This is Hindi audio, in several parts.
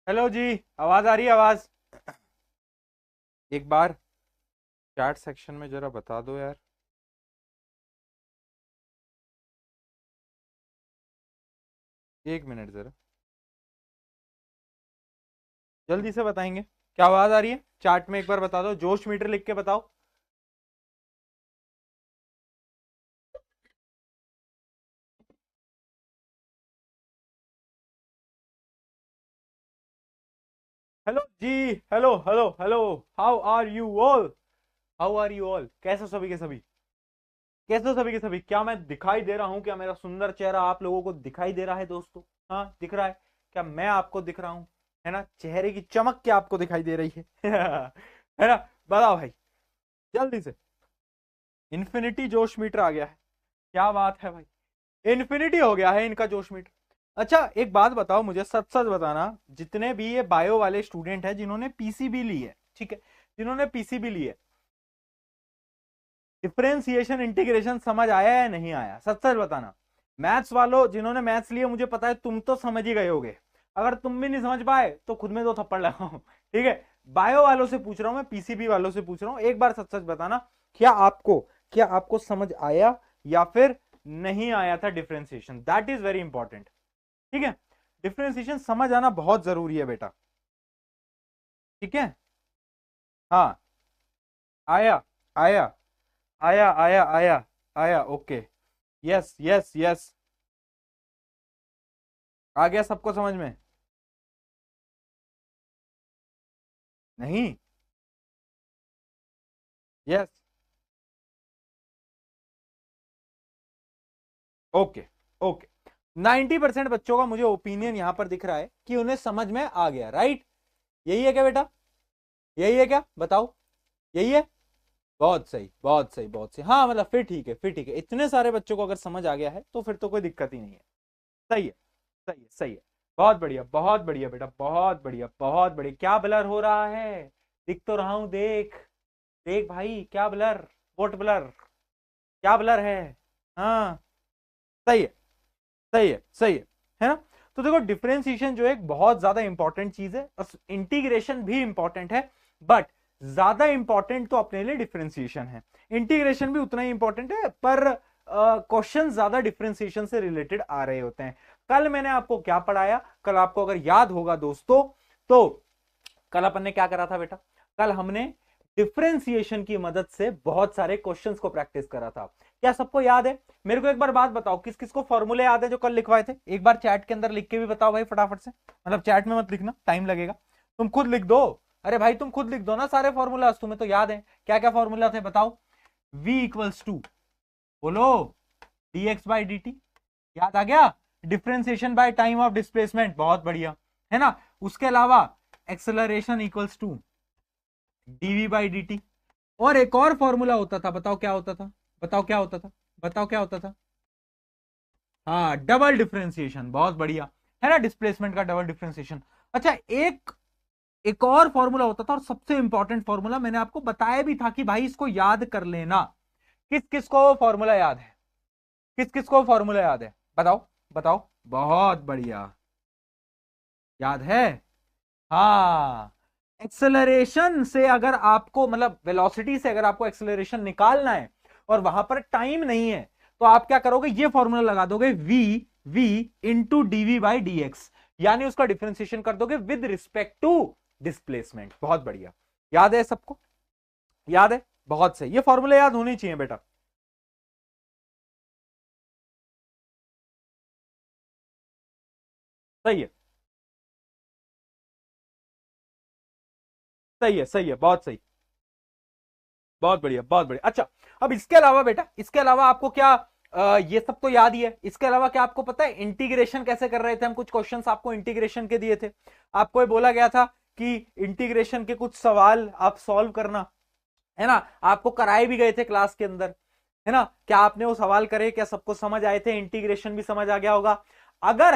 हेलो जी। आवाज आ रही है? आवाज एक बार चैट सेक्शन में जरा बता दो यार। एक मिनट जरा, जल्दी से बताएंगे। क्या आवाज आ रही है? चैट में एक बार बता दो, जोश मीटर लिख के बताओ। Hello ji. Hello hello hello. How are you all? How are you all? कैसे हो सभी के सभी? कैसे हो सभी के सभी? क्या मैं दिखाई दे रहा हूं? क्या मेरा सुंदर चेहरा आप लोगों को दिखाई दे रहा है दोस्तों? हाँ, दिख रहा है। क्या मैं आपको दिख रहा हूं? है ना? चेहरे की चमक क्या आपको दिखाई दे रही है? है ना? बताओ भाई, जल्दी से। इन्फिनिटी जोश मीटर आ गया है। क्या बात है भाई, इन्फिनिटी हो गया है इनका जोश मीटर। अच्छा, एक बात बताओ मुझे, सच सच बताना। जितने भी ये बायो वाले स्टूडेंट हैं जिन्होंने पीसीबी ली है, ठीक है, जिन्होंने पीसीबी ली है, डिफरेंशिएशन इंटीग्रेशन समझ आया या नहीं आया? सच सच बताना। मैथ्स वालों, जिन्होंने मैथ्स लिए, मुझे पता है तुम तो समझ ही गए होगे। अगर तुम भी नहीं समझ पाए तो खुद में दो थप्पड़ लगाओ। ठीक है। बायो वालों से पूछ रहा हूं मैं, पीसीबी वालों से पूछ रहा हूं, एक बार सच सच बताना। क्या आपको समझ आया या फिर नहीं आया था differentiation? That is very important. ठीक है। डिफरेंशिएशन समझ आना बहुत जरूरी है बेटा। ठीक है। हाँ। आया आया आया आया आया आया। ओके। Yes yes yes. आ गया सबको समझ में? नहीं। यस। ओके। ओके। 90% बच्चों का मुझे ओपिनियन यहां पर दिख रहा है कि उन्हें समझ में आ गया। राइट? यही है क्या बेटा? यही है क्या? बताओ। यही है। बहुत सही, बहुत सही, बहुत सही। हाँ, मतलब फिर ठीक है, फिर ठीक है। इतने सारे बच्चों को अगर समझ आ गया है तो फिर तो कोई दिक्कत ही नहीं है। सही है, सही है, सही है। बहुत बढ़िया, बहुत बढ़िया बेटा, बहुत बढ़िया, बहुत बढ़िया। क्या ब्लर हो रहा है? दिख तो रहा हूं, देख। देख भाई, क्या ब्लर? Vote blur? क्या ब्लर है? हाँ। सही है, सही है, सही है ना? तो देखो, डिफरेंशिएशन जो है एक बहुत ज्यादा इंपॉर्टेंट चीज है, और इंटीग्रेशन भी इंपॉर्टेंट है। बट ज्यादा इंपॉर्टेंट तो अपने लिए डिफरेंशिएशन है। इंटीग्रेशन भी उतना ही इंपॉर्टेंट है, पर क्वेश्चन ज्यादा डिफरेंशिएशन से रिलेटेड आ रहे होते हैं। कल मैंने आपको क्या पढ़ाया? कल आपको अगर याद होगा दोस्तों, तो कल अपन ने क्या करा था बेटा? कल हमने डिफरेंशिएशन की मदद से बहुत सारे क्वेश्चंस को प्रैक्टिस करा था। क्या सबको याद है? मेरे को एक बार बात बताओ, किस किस को फॉर्मूले याद है जो कल लिखवाए थे? एक बार चैट के अंदर लिख के भी बताओ भाई, फटाफट से। मतलब चैट में मत लिखना, टाइम लगेगा। तुम खुद लिख दो। अरे भाई, तुम खुद लिख दो ना सारे फॉर्मूला, तुम्हें तो याद है। क्या क्या फॉर्मूला थे बताओ? v इक्वल्स टू, बोलो, dx बाई dt। याद आ गया? Differentiation by time of displacement, बहुत बढ़िया। है ना? उसके अलावा acceleration equals to d v by d t. और एक और फॉर्मूला होता था, बताओ क्या होता था? बताओ क्या होता था? बताओ क्या होता था? हाँ, डबल डिफरेंशिएशन, बहुत बढ़िया। है ना? डिस्प्लेसमेंट का डबल डिफरेंशिएशन। अच्छा, एक एक और फॉर्मूला होता था, और सबसे इंपॉर्टेंट फॉर्मूला, मैंने आपको बताया भी था कि भाई इसको याद कर लेना। किस किस को फॉर्मूला याद है? किस किस को फॉर्मूला याद है? बताओ, बताओ। बहुत बढ़िया। याद है? हाँ। एक्सेलरेशन से अगर आपको, मतलब वेलोसिटी से अगर आपको एक्सेलरेशन निकालना है और वहां पर टाइम नहीं है, तो आप क्या करोगे? ये फॉर्मूला लगा दोगे, v v into d v by d x. यानी उसका डिफरेंशिएशन कर दोगे विद रिस्पेक्ट टू डिस्प्लेसमेंट। बहुत बढ़िया। याद है सबको? याद है? बहुत सही। ये फॉर्मूला याद होनी चाहिए बेटा। सही है, सही है, सही है, बहुत सही। बहुत बढ़िया, बहुत बढ़िया। अच्छा, अब इसके अलावा बेटा, इसके अलावा आपको क्या, ये सब तो याद ही है। इसके अलावा क्या आपको पता है इंटीग्रेशन कैसे कर रहे थे हम? कुछ क्वेश्चंस आपको इंटीग्रेशन के दिए थे। आपको ये बोला गया था कि इंटीग्रेशन के कुछ सवाल आप सॉल्व करना। है ना? आपको कराए भी गए थे क्लास के अंदर। है ना? क्या आपने वो सवाल करे? क्या सबको समझ आए थे? इंटीग्रेशन भी समझ आ गया होगा। अगर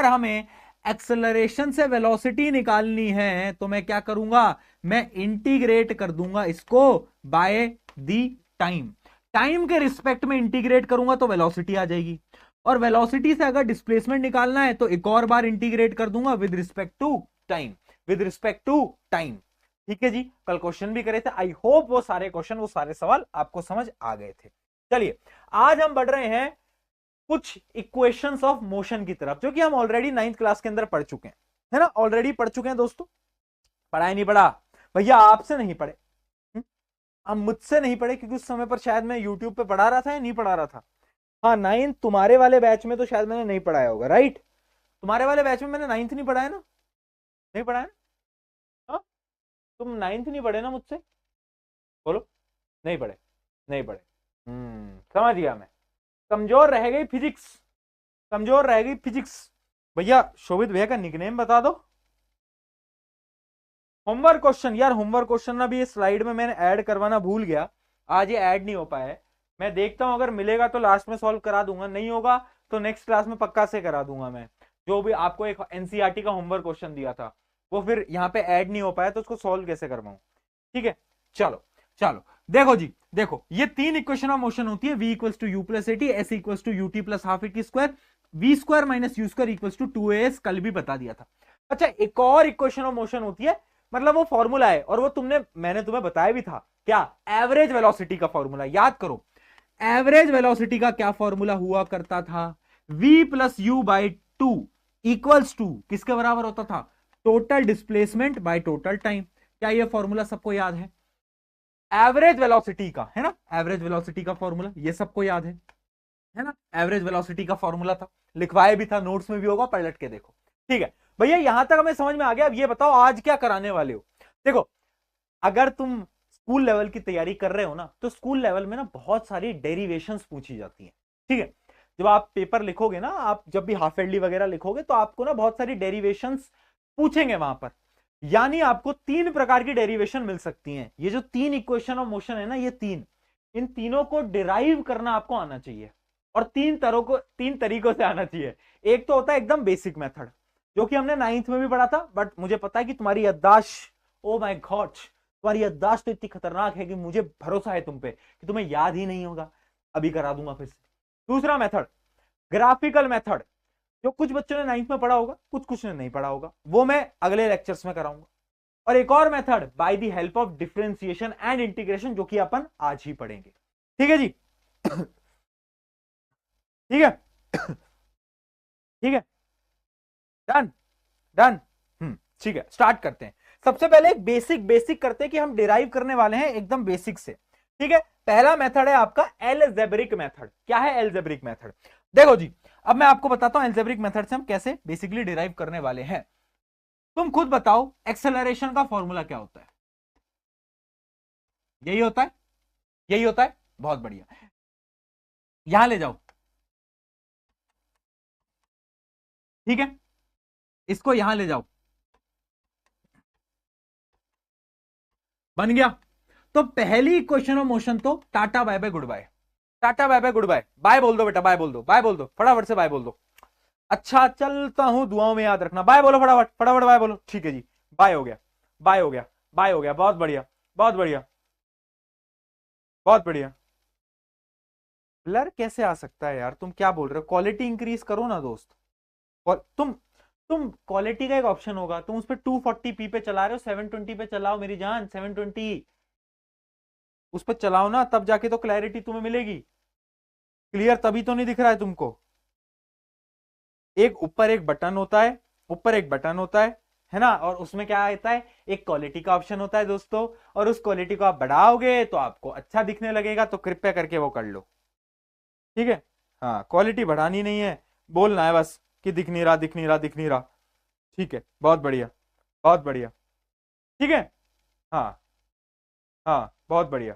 हमें एक्सेलरेशन से वेलोसिटी निकालनी है तो मैं क्या करूंगा? मैं इंटीग्रेट कर दूंगा इसको बाय दी टाइम। टाइम के रिस्पेक्ट में इंटीग्रेट करूंगा तो वेलोसिटी आ जाएगी। और वेलोसिटी से अगर डिस्प्लेसमेंट निकालना है तो एक और बार इंटीग्रेट कर दूंगा with respect to time, with respect to time. ठीक है जी, कल क्वेश्चन भी करे थे। आई होप वो सारे क्वेश्चन, वो सारे सवाल आपको समझ आ गए थे। चलिए आज हम बढ़ रहे हैं कुछ इक्वेशंस ऑफ मोशन की तरफ, जो कि हम ऑलरेडी 9th क्लास के अंदर पढ़ चुके हैं, है ना, ऑलरेडी पढ़ चुके हैं दोस्तों। पढ़ा ही नहीं पढ़ा भैया? आपसे नहीं पढ़े, अब मुझसे नहीं पढ़े, क्योंकि उस समय पर शायद मैं यूट्यूब पे पढ़ा रहा था या नहीं पढ़ा रहा था। हाँ 9th तुम्हारे वाले बैच में तो शायद मैंने नहीं पढ़ाया होगा, राइट? तुम्हारे वाले बैच में मैंने 9th नहीं पढ़ाया ना? नहीं पढ़ाया ना? हाँ तुम 9th नहीं पढ़े ना मुझसे? बोलो नहीं पढ़े, नहीं पढ़े। समझ गया मैं। कमजोर रह गई फिजिक्स, कमजोर रह गई फिजिक्स। भैया शोभित भैया का निकनेम बता दो। होमवर्क क्वेश्चन, यार होमवर्क क्वेश्चन ना भी ये स्लाइड में मैंने ऐड करवाना भूल गया, आज ये ऐड नहीं हो पाया है। मैं देखता हूं अगर मिलेगा तो लास्ट में सॉल्व करा दूंगा, नहीं होगा तो नेक्स्ट क्लास में पक्का से करा दूंगा मैं। जो भी आपको एक एनसीईआरटी का होमवर्क क्वेश्चन दिया था वो फिर यहाँ पे ऐड नहीं हो पाया, तो उसको सॉल्व कैसे करवाऊं? ठीक है चलो चलो देखो जी, देखो ये 3 इक्वेशन ऑफ मोशन होती है, v equals to u plus a t, s equals to u t plus half a t square, v square minus you square equals to 2as, कल भी बता दिया था। अच्छा एक और इक्वेशन ऑफ मोशन होती है, मतलब वो फॉर्मूला है, और वो मैंने तुम्हें बताया भी था, क्या? एवरेज वेलोसिटी का फॉर्मूला। याद करो एवरेज वेलोसिटी का क्या फॉर्मूला हुआ करता था? v plus u by two equals to किसके बराबर होता था? Total displacement by total time. क्या ये फॉर्मूला सबको याद है? एवरेज वेलोसिटी का, है ना, एवरेज वेलोसिटी का फॉर्मूला ये सबको याद है ना? एवरेज वेलोसिटी का फॉर्मूला था, लिखवाया भी था, नोट्स में भी होगा, पलट के देखो। ठीक है भैया यहां तक हमें समझ में आ गया। अब ये बताओ आज क्या कराने वाले हो? देखो अगर तुम स्कूल लेवल की तैयारी कर रहे हो ना, तो स्कूल लेवल में ना बहुत सारी डेरिवेशंस पूछी जाती हैं। ठीक है, जब आप पेपर लिखोगे ना, आप जब भी हाफ ईयरली वगैरह लिखोगे तो आपको ना बहुत सारी डेरिवेशंस पूछेंगे वहां पर। यानी आपको 3 प्रकार की डेरिवेशन मिल सकती हैं। ये जो 3 इक्वेशन ऑफ मोशन है ना, ये इन तीनों को डिराइव करना आपको आना चाहिए, और 3 तरीकों से आना चाहिए। एक तो होता है एकदम बेसिक मेथड, जो कि हमने 9th में भी पढ़ा था, बट मुझे पता है कि तुम्हारी याददाश्त, ओ माय गॉड, तुम्हारी याददाश्त तो इतनी खतरनाक है कि मुझे भरोसा है तुम पे कि तुम्हें याद ही नहीं होगा। अभी करा दूंगा फिर से। दूसरा मेथड ग्राफिकल मेथड, जो कुछ बच्चों ने 9th में पढ़ा होगा, कुछ ने नहीं पढ़ा होगा, वो मैं अगले लेक्चर्स में कराऊंगा। और एक और method by the help of differentiation and integration, जो कि अपन आज ही पढ़ेंगे। ठीक है जी ठीक है ठीक है, डन डन। ठीक है स्टार्ट करते हैं। सबसे पहले एक बेसिक करते हैं कि हम डिराइव करने वाले हैं एकदम बेसिक से। ठीक है, पहला मेथड है आपका एलजेब्रिक मेथड। क्या है एलजेब्रिक मेथड? देखो जी, अब मैं आपको बताता हूं एलजेब्रिक मेथड से हम कैसे बेसिकली डिराइव करने वाले हैं। तुम खुद बताओ एक्सेलरेशन का फॉर्मूला क्या होता है? यही होता है, यही होता है, बहुत बढ़िया। यहां ले जाओ, ठीक है, इसको यहां ले जाओ, बन गया। तो पहली इक्वेशन ऑफ मोशन तो tata bye bye goodbye, tata bye bye goodbye, bye बोल दो बेटा, बाय बोल दो, बाय बोल दो, फटाफट से बाय बोल दो। अच्छा चलता हूं, दुआओं में याद रखना, बाय बोलो फटाफट, फटाफट बाय बोलो। ठीक है जी, बाय हो गया, बाय हो गया, बाय हो गया, बहुत बढ़िया, बहुत बढ़िया, बहुत बढ़िया। ब्लर कैसे आ सकता है यार? तुम क्या बोल रहे हो? क्वालिटी इंक्रीज करो ना दोस्त। और तुम क्वालिटी का एक ऑप्शन होगा, तुम उस पर 240p पे चला रहे हो, 720 पे चलाओ मेरी जान, 720 उस पर चलाओ ना, तब जाके तो क्लैरिटी तुम्हें मिलेगी। क्लियर तभी तो नहीं दिख रहा है तुमको। एक ऊपर एक बटन होता है, ऊपर एक बटन होता है ना, और उसमें क्या आता है? एक क्वालिटी का ऑप्शन होता है दोस्तों, और उस क्वालिटी को आप बढ़ाओगे तो आपको अच्छा दिखने लगेगा, तो कृपया करके वो कर लो। ठीक है, हाँ क्वालिटी बढ़ानी नहीं है, बोलना है बस कि दिख नहीं रहा, दिख नहीं रहा, दिख नहीं रहा। ठीक है, बहुत बढ़िया, बहुत बढ़िया। ठीक है, हाँ हाँ बहुत बढ़िया।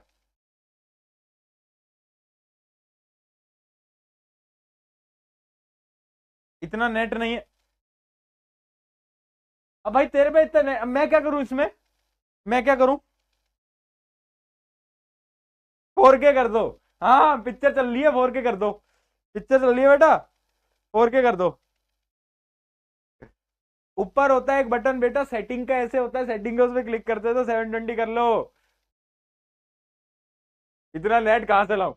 इतना नेट नहीं है। अब भाई तेरे पे इतना अब मैं क्या करूं इसमें? मैं क्या करूं? 4K कर दो। हाँ पिक्चर चल रही है, 4K कर दो, पिक्चर चल रही है बेटा, 4K कर दो। ऊपर होता है एक बटन बेटा, सेटिंग का ऐसे होता है, सेटिंग का उस पर क्लिक करते हो तो 720 कर लो। इतना नेट कहां से लाऊं?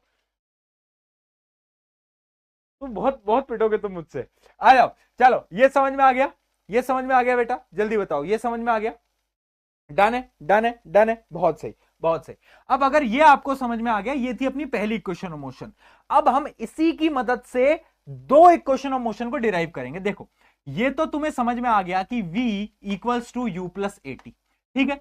तुम बहुत बहुत पिटोगे तुम मुझसे। आ जाओ, चलो ये समझ में आ गया। ये समझ में आ गया बेटा, जल्दी बताओ, ये समझ में आ गया? डन है, डन है, डन है, बहुत सही, बहुत सही। अब अगर ये आपको समझ में आ गया, ये थी अपनी पहली इक्वेशन ऑफ मोशन। अब हम इसी की मदद से दो इक्वेशन ऑफ मोशन को डिराइव करेंगे। देखो, ये तो तुम्हें समझ में आ गया कि v equals to u plus a t, ठीक है।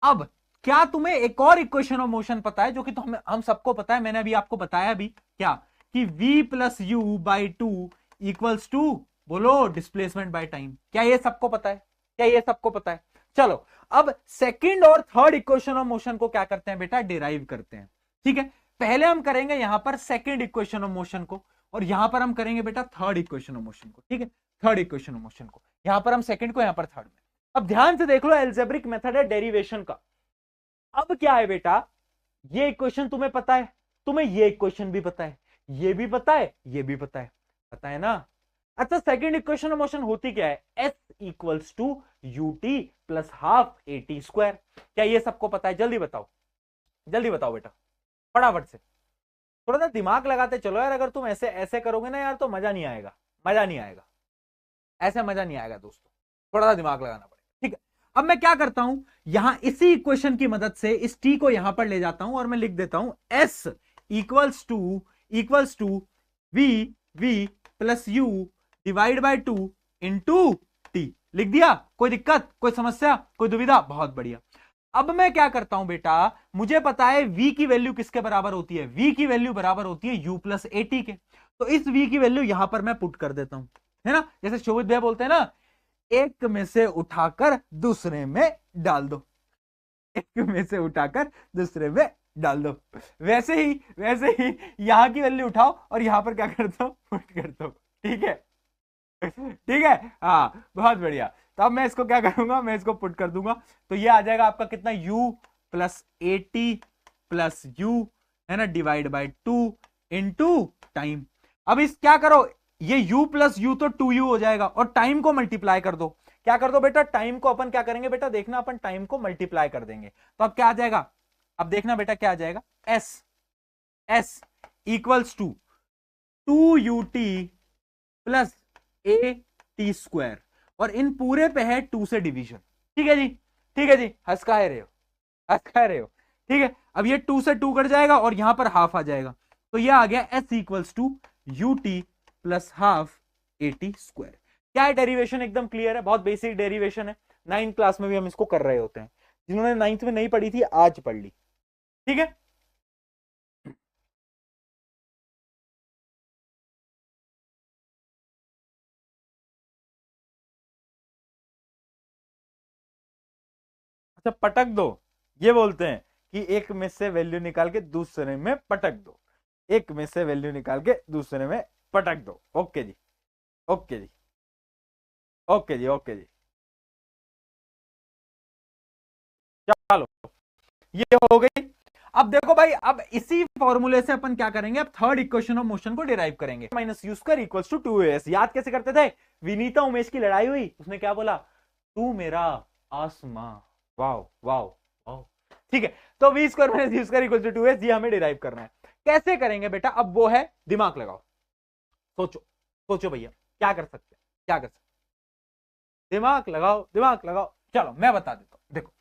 अब क्या तुम्हें एक और इक्वेशन ऑफ मोशन पता है, जो कि तो हम सबको पता है, मैंने अभी आपको बताया भी, क्या कि v plus u by two equals to, बोलो, डिस्प्लेसमेंट बाय टाइम। क्या ये सबको पता है? क्या ये सबको पता है? चलो, अब सेकंड और थर्ड इक्वेशन ऑफ मोशन को क्या करते हैं बेटा, डिराइव करते हैं, ठीक है। पहले हम करेंगे यहां पर सेकंड इक्वेशन ऑफ मोशन को, और यहां पर हम करेंगे बेटा थर्ड इक्वेशन ऑफ मोशन को, ठीक है। थर्ड इक्वेशन ऑफ मोशन को, यहां पर हम सेकंड को, यहां पर थर्ड में। अब ध्यान से देख लो, एल्जेब्रिक मेथड है डेरिवेशन का। अब क्या है बेटा, ये इक्वेशन तुम्हें पता है, तुम्हें ये इक्वेशन भी पता है, ये भी पता है, ये भी पता है ना। अच्छा, सेकंड इक्वेशन ऑफ मोशन होती क्या है, s equals to u t plus half a t square. क्या ये सबको पता है? जल्दी बताओ, जल्दी बताओ बेटा, फटाफट से, थोड़ा सा दिमाग लगाते चलो यार। अगर तुम ऐसे ऐसे करोगे ना यार, तो मजा नहीं आएगा, मजा नहीं आएगा, ऐसे मजा नहीं आएगा दोस्तों, थोड़ा सा दिमाग लगाना पड़ेगा, ठीक है। अब मैं क्या करता हूं, यहां इसी इक्वेशन की मदद से इस टी को यहां पर ले जाता हूं और मैं लिख देता हूं s equals to v plus u divide by two into t. लिख दिया? कोई दिक्कत, कोई समस्या, कोई दुविधा? बहुत बढ़िया। अब मैं क्या करता हूं बेटा, मुझे पता है v की वैल्यू किसके बराबर होती है, v की वैल्यू बराबर होती है u प्लस ए टी के। तो इस v की वैल्यू यहां पर मैं पुट कर देता हूं, है ना। जैसे शोभित भैया बोलते हैं ना, एक में से उठाकर दूसरे में डाल दो, एक में से उठाकर दूसरे में डाल दो। वैसे ही यहां की वैल्यू उठाओ और यहां पर क्या कर दो, पुट कर दो, ठीक है, ठीक है। हाँ, बहुत बढ़िया। तो अब मैं इसको क्या करूंगा, मैं इसको पुट कर दूंगा, तो ये आ जाएगा आपका कितना, u plus a T plus you, है ना, divide by two into time. अब इस क्या करो, ये u प्लस यू तो 2u हो जाएगा, और टाइम को मल्टीप्लाई कर दो। क्या कर दो बेटा, टाइम को अपन क्या करेंगे बेटा, देखना, अपन टाइम को मल्टीप्लाई कर देंगे। तो अब क्या आ जाएगा, अब देखना बेटा क्या आ जाएगा, s equals to 2ut plus a t square, और इन पूरे पे है 2 से डिवीजन, ठीक है जी, ठीक है जी। हंस का रहे हो, हंस का रहे हो, ठीक है। अब ये 2 से 2 कट जाएगा और यहां पर हाफ आ जाएगा, तो ये आ गया s equals to u t plus half a t square. क्या है, डेरिवेशन एकदम क्लियर है, बहुत बेसिक डेरिवेशन है। 9th क्लास में भी हम इसको कर रहे होते हैं, जिन्होंने 9th में नहीं पढ़ी थी आज पढ़ ली, ठीक है। अच्छा, पटक दो, ये बोलते हैं कि एक में से वैल्यू निकाल के दूसरे में पटक दो, एक में से वैल्यू निकाल के दूसरे में पटक दो। ओके जी, ओके जी, ओके जी, ओके जी, चलो, ये हो गई। अब देखो भाई, अब इसी फॉर्मूले से अपन क्या करेंगे, अब थर्ड इक्वेशन ऑफ मोशन को डिराइव करेंगे। Minus you square equals to 2as। याद कैसे करते थे, विनीता उमेश की लड़ाई हुई, उसने क्या बोला, तू मेरा आसमां, वाओ वाओ वाओ, ठीक है। तो v square minus you square equals to 2as, ये हमें डिराइव करना है। कैसे करेंगे बेटा, अब वो है, दिमाग लगाओ, सोचो सोचो भैया, क्या कर सकते हैं, क्या कर सकते, दिमाग लगाओ, दिमाग लगाओ। चलो मैं बता देता हूं, देखो,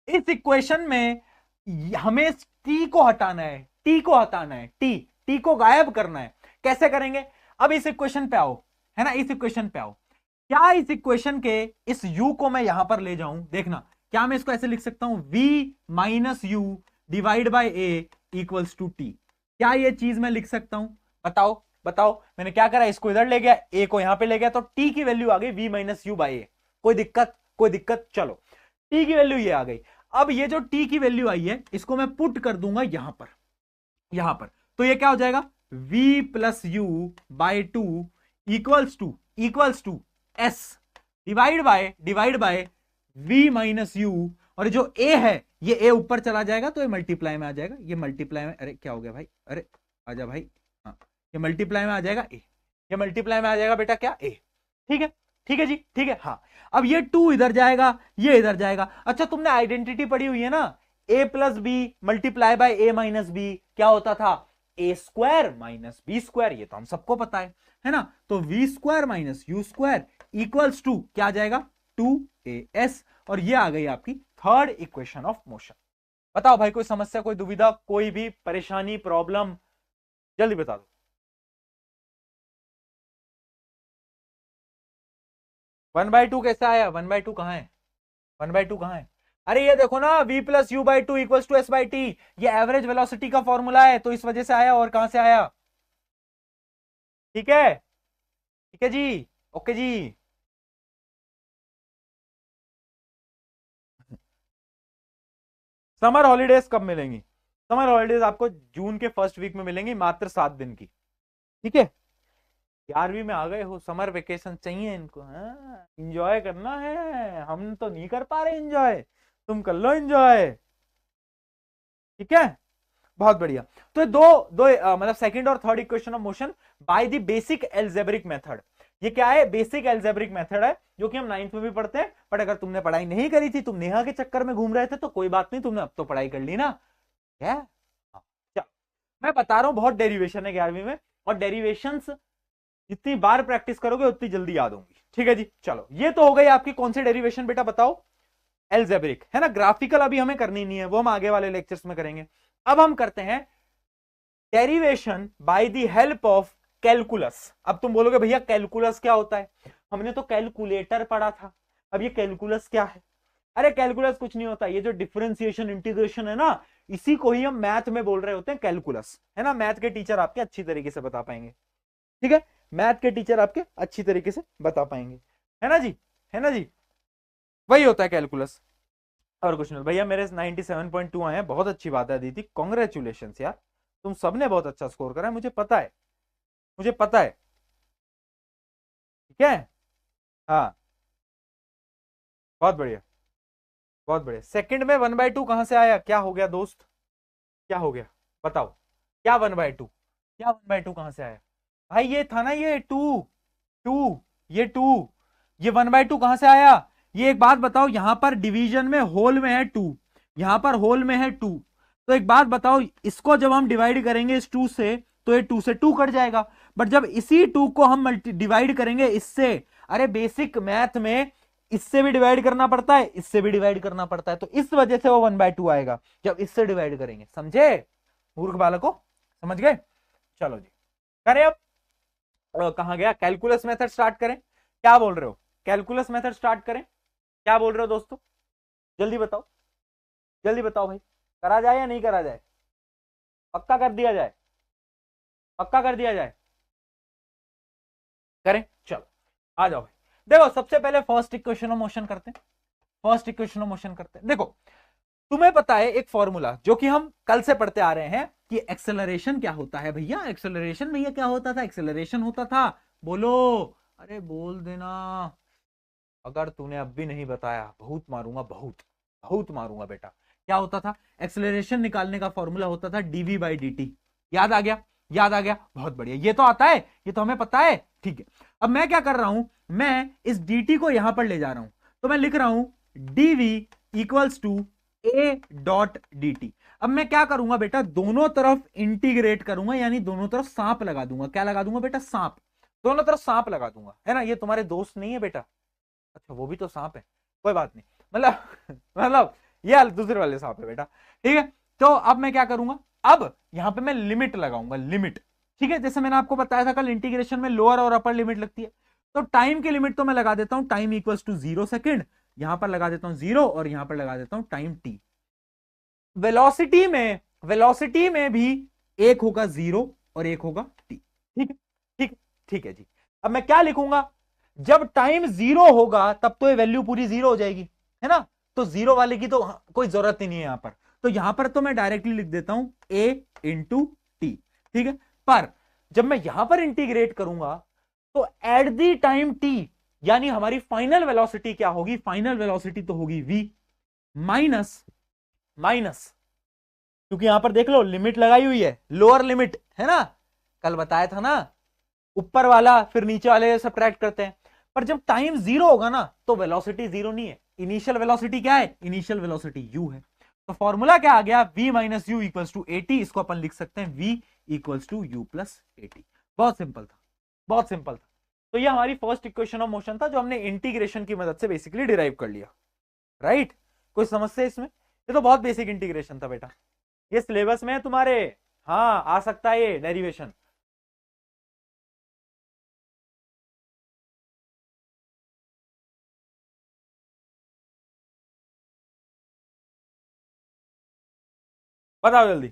इस इक्वेशन में हमें टी को हटाना है, टी को हटाना है, टी को गायब करना है। कैसे करेंगे, अब इस इक्वेशन पे आओ, है ना, इस इक्वेशन पे आओ। क्या इस इक्वेशन के इस u को मैं यहां पर ले जाऊं, देखना, क्या मैं इसको ऐसे लिख सकता हूं, v minus u divide by a equals to t. क्या ये चीज मैं लिख सकता हूं, बताओ बताओ। मैंने क्या करा, इसको इधर ले गया, a को यहां पे ले गया, तो t की वैल्यू आ गई v माइनस यू बाय ए। कोई दिक्कत, कोई दिक्कत, चलो, t की वैल्यू ये आ गई। अब ये जो t की वैल्यू आई है, इसको मैं पुट कर दूंगा यहां पर, यहां पर, तो ये क्या हो जाएगा, v plus u by two equals to s divide by v minus u, और जो a है, ये a ऊपर चला जाएगा तो ये मल्टीप्लाई में आ जाएगा, ये मल्टीप्लाई में, अरे क्या हो गया भाई, अरे आजा भाई, हाँ, ये मल्टीप्लाई में आ जाएगा a, ये मल्टीप्लाई में आ जाएगा बेटा क्या, a, ठीक है, ठीक है जी, ठीक है। हाँ, अब ये 2 इधर जाएगा, ये इधर जाएगा। अच्छा, तुमने आइडेंटिटी पढ़ी हुई है ना, a plus b multiply by a minus b क्या होता था, a square minus b square, ये तो हम सबको पता है ना। तो v square minus you square equals to क्या आ जाएगा 2as, और ये आ गई आपकी थर्ड इक्वेशन ऑफ मोशन। बताओ भाई, कोई समस्या, कोई दुविधा, कोई भी परेशानी, प्रॉब्लम, जल्दी बता दो। 1/2 कैसा आया? 1/2 कहां है? 1/2 कहां है? अरे ये देखो ना, v plus u by two equals to s by t, ये एवरेज वेलोसिटी का फॉर्मूला है, तो इस वजह से आया। और कहां से आया? ठीक है, ठीक है जी, ओके जी। समर हॉलीडेज कब मिलेंगी? समर हॉलीडेज आपको जून के फर्स्ट वीक में मिलेंगी, मात्र 7 दिन की। ठीक है, 11वीं में आ गए हो, समर वेकेशन चाहिए इनको, हाँ इंजॉय करना है, हम तो नहीं कर पा रहे इंजॉय, तुम कर लो इंजॉय। ठीक है, बहुत बढ़िया। तो दो दो मतलब सेकंड और third equation of motion by the basic algebraic method. ये क्या है? बेसिक एल्जेब्रिक मेथड है, जो कि हम 9th में भी पढ़ते हैं। बट अगर तुमने पढ़ाई नहीं करी थी, तुम नेहा के चक्कर में घूम रहे थे, तो कोई बात नहीं, तुमने अब तो पढ़ाई कर ली ना। क्या मैं बता रहा हूं, बहुत डेरिवेशन है 11वीं में, और डेरिवेशंस जितनी बार प्रैक्टिस करोगे उतनी जल्दी याद होंगी। ठीक है जी, चलो ये तो हो गई आपकी कौन सी डेरिवेशन बेटा बताओ? एल्जेब्रिक, है ना। ग्राफिकल अभी हमें करनी नहीं है, वो हम आगे वाले लेक्चर्स में करेंगे। अब हम करते हैं derivation by the help of calculus. अब तुम बोलोगे भैया कैलकुलस क्या होता है? हमने तो कैलकुलेटर पढ़ा था, अब ये कैलकुलस क्या है? अरे कैलकुलस कुछ नहीं होता, ये जो डिफरेंशिएशन इंटीग्रेशन है ना, इसी को ही हम मैथ में बोल रहे होते हैं कैलकुलस, है ना। मैथ के टीचर आपके अच्छी तरीके से बता पाएंगे। ठीक है, मैथ के टीचर आपके अच्छी तरीके से बता पाएंगे, है ना जी, है ना जी, वही होता है कैलकुलस, और कुछ नहीं। भैया मेरे 97.2 आए हैं, बहुत अच्छी बात है दीदी, कॉन्ग्रेचुलेशन यार, तुम सबने बहुत अच्छा स्कोर करा है, मुझे पता है, मुझे पता है। ठीक है, हाँ बहुत बढ़िया, बहुत बढ़िया। सेकंड में 1/2 कहां से आया? क्या हो गया दोस्त, क्या हो गया बताओ? क्या 1/2, क्या 1/2 कहां से आया भाई? ये था ना, ये टू टू, ये टू, ये 1/2 कहां से आया? ये एक बात बताओ, यहां पर डिवीजन में होल में है 2, यहां पर होल में है 2, तो एक बात बताओ, इसको जब हम डिवाइड करेंगे इस 2 से, तो ये 2 से 2 कट जाएगा। बट जब इसी 2 को हम डिवाइड करेंगे इससे, अरे बेसिक मैथ में इससे भी डिवाइड करना पड़ता है, इससे भी डिवाइड करना पड़ता है, तो इस वजह से वो 1/2 आएगा जब इससे डिवाइड करेंगे। समझे मूर्ख बालकों, समझ गए? चलो जी, करें अब। कहां गया? कैलकुलस मेथड स्टार्ट करें, क्या बोल रहे हो? कैलकुलस मेथड स्टार्ट करें, क्या बोल रहे हो दोस्तों? जल्दी बताओ, जल्दी बताओ भाई, करा जाए या नहीं करा जाए? पक्का कर दिया जाए, पक्का कर दिया जाए, करें? चलो आ जाओ भाई। देखो सबसे पहले फर्स्ट इक्वेशन ऑफ मोशन करते हैं, फर्स्ट इक्वेशन ऑफ मोशन करते हैं। देखो तुम्हें पता है एक फॉर्मूला जो कि हम कल से पढ़ते आ रहे हैं कि एक्सेलरेशन क्या होता है भैया? एक्सेलरेशन भैया क्या होता था? एक्सेलरेशन होता था, बोलो, अरे बोल देना। अगर तूने अब भी नहीं बताया बहुत मारूंगा, बहुत बहुत मारूंगा बेटा। क्या होता था? एक्सेलरेशन निकालने का फॉर्मूला होता था डीवी बाई डी टी। याद आ गया? याद आ गया, बहुत बढ़िया, ये तो आता है, ये तो हमें पता है। ठीक है, अब मैं क्या कर रहा हूं, मैं इस dt को यहां पर ले जा रहा हूं, तो मैं लिख रहा हूं dv equals to a dot dt। अब मैं क्या करूंगा बेटा, दोनों तरफ इंटीग्रेट करूंगा, यानी दोनों तरफ सांप लगा दूंगा। क्या लगा दूंगा बेटा? सांप, दोनों तरफ सांप लगा दूंगा, है ना। ये तुम्हारे दोस्त नहीं है बेटा? अच्छा वो भी तो सांप है, कोई बात नहीं, मतलब ये दूसरे वाले सांप है बेटा। ठीक है, तो अब मैं क्या करूंगा, अब यहां पे मैं लिमिट लगाऊंगा, लिमिट। ठीक है, जैसे मैंने आपको बताया था कल, इंटीग्रेशन में लोअर और अपर लिमिट लगती है, तो टाइम की लिमिट तो मैं लगा देता हूं टाइम इक्वल्स टू 0 सेकेंड, यहां पर लगा देता हूं 0, और यहां पर लगा देता हूं टाइम t। वेलोसिटी में भी एक होगा 0 और एक होगा t। ठीक है, ठीक, ठीक है जी। अब मैं क्या लिखूंगा, जब टाइम 0 होगा तब तो ये वैल्यू पूरी 0 हो जाएगी, है ना। तो 0 वाले की तो कोई जरूरत ही नहीं है यहां पर, तो यहां पर तो मैं डायरेक्टली लिख देता हूं a इंटू टी। ठीक है, पर जब मैं यहां पर इंटीग्रेट करूंगा तो एट दी टाइम t, यानी हमारी फाइनल वेलोसिटी क्या होगी? फाइनल वेलोसिटी तो होगी v माइनस माइनस, क्योंकि यहां पर देख लो लिमिट लगाई हुई है, लोअर लिमिट, है ना। कल बताया था ना, ऊपर वाला फिर नीचे वाले सब्ट्रैक्ट करते हैं। पर जब टाइम 0 होगा ना, तो वेलोसिटी 0 नहीं है, इनिशियल वेलोसिटी क्या है? इनिशियल वेलोसिटी u है। तो फॉर्मूला क्या आ गया? v minus u equals to 80, इसको अपन लिख सकते हैं v equals to u plus a t. बहुत सिंपल था, बहुत सिंपल था। तो ये हमारी फर्स्ट इक्वेशन ऑफ मोशन था जो हमने इंटीग्रेशन की मदद से बेसिकली डिराइव कर लिया, राइट। कोई समस्या इसमें? ये तो बहुत बेसिक इंटीग्रेशन था बेटा, ये सिलेबस में है तुम्हारे, हाँ आ सकता है ये डेरिवेशन। बताओ जल्दी।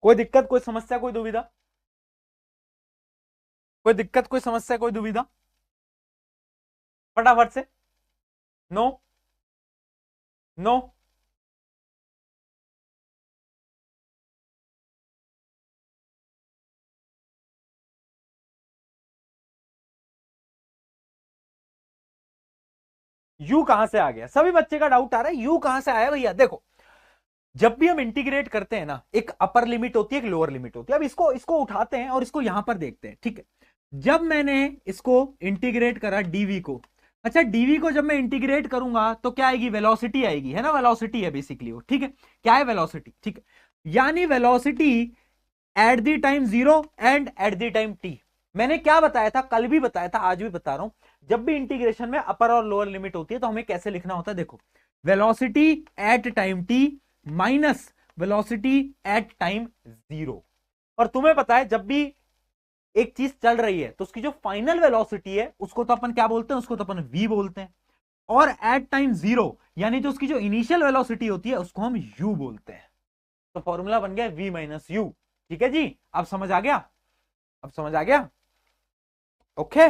कोई दिक्कत, कोई समस्या, कोई दुविधा? कोई दिक्कत, कोई समस्या, कोई दुविधा? फटाफट से। No, no. यू कहां से आ गया? सभी बच्चे का डाउट आ रहा है यू कहां से आया भैया। देखो, जब भी हम इंटीग्रेट करते हैं ना, एक अपर लिमिट होती है, एक लोअर लिमिट होती है। अब इसको इसको उठाते हैं और इसको यहां पर देखते हैं, ठीक है। जब मैंने इसको इंटीग्रेट करा डीवी को, अच्छा डीवी को जब मैं इंटीग्रेट करूंगा तो क्या आएगी? वेलोसिटी आएगी, है ना, वेलोसिटी है बेसिकली वो, ठीक है। क्या है? वेलोसिटी, ठीक है। यानी velocity at the time zero and at the time T. मैंने क्या बताया था? कल भी बताया था, आज भी बता रहा हूं। जब भी इंटीग्रेशन में अपर और लोअर लिमिट होती है तो हमें कैसे लिखना होता है? देखो, velocity at time T minus velocity at time zero. और तुम्हें पता है जब भी एक चीज चल रही है तो उसकी जो फाइनल वेलोसिटी है उसको तो अपन क्या बोलते हैं? उसको तो अपन वी बोलते हैं। और एट टाइम जीरो यानी जो उसकी जो इनिशियल वेलोसिटी होती है उसको हम यू बोलते हैं। तो फॉर्मूला बन गया वी माइनस यू। ठीक है जी, अब समझ आ गया? अब समझ आ गया? ओके,